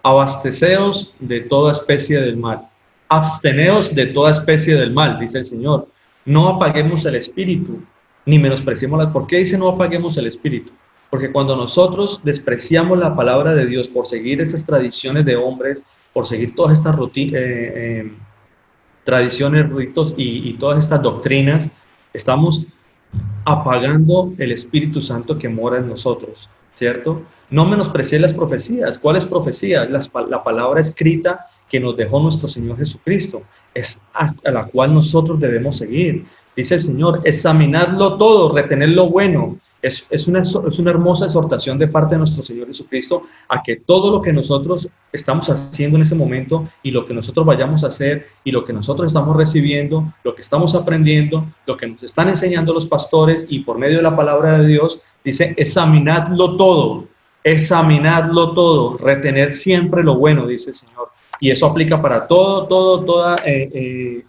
abasteceos de toda especie del mal, absteneos de toda especie del mal, dice el Señor. No apaguemos el espíritu, ni menospreciemos las. ¿Por qué dice no apaguemos el espíritu? Porque cuando nosotros despreciamos la palabra de Dios por seguir estas tradiciones de hombres, por seguir todas estas tradiciones, ritos y todas estas doctrinas, estamos apagando el Espíritu Santo que mora en nosotros, ¿cierto? No menosprecié las profecías. ¿Cuáles profecías? La palabra escrita que nos dejó nuestro Señor Jesucristo, es a la cual nosotros debemos seguir. Dice el Señor, examinadlo todo, retener lo bueno. Es una hermosa exhortación de parte de nuestro Señor Jesucristo a que todo lo que nosotros estamos haciendo en este momento y lo que nosotros vayamos a hacer y lo que nosotros estamos recibiendo, lo que estamos aprendiendo, lo que nos están enseñando los pastores y por medio de la palabra de Dios, dice examinadlo todo, retener siempre lo bueno, dice el Señor. Y eso aplica para toda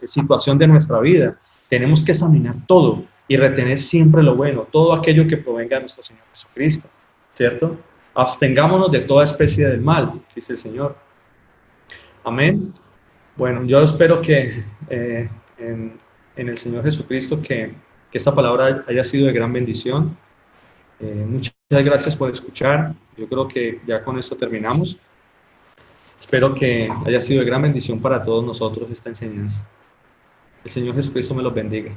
situación de nuestra vida. Tenemos que examinar todo y retener siempre lo bueno, todo aquello que provenga de nuestro Señor Jesucristo, ¿cierto? Abstengámonos de toda especie del mal, dice el Señor. Amén. Bueno, yo espero que en el Señor Jesucristo que esta palabra haya sido de gran bendición. Muchas gracias por escuchar. Yo creo que ya con esto terminamos. Espero que haya sido de gran bendición para todos nosotros esta enseñanza. El Señor Jesucristo me los bendiga.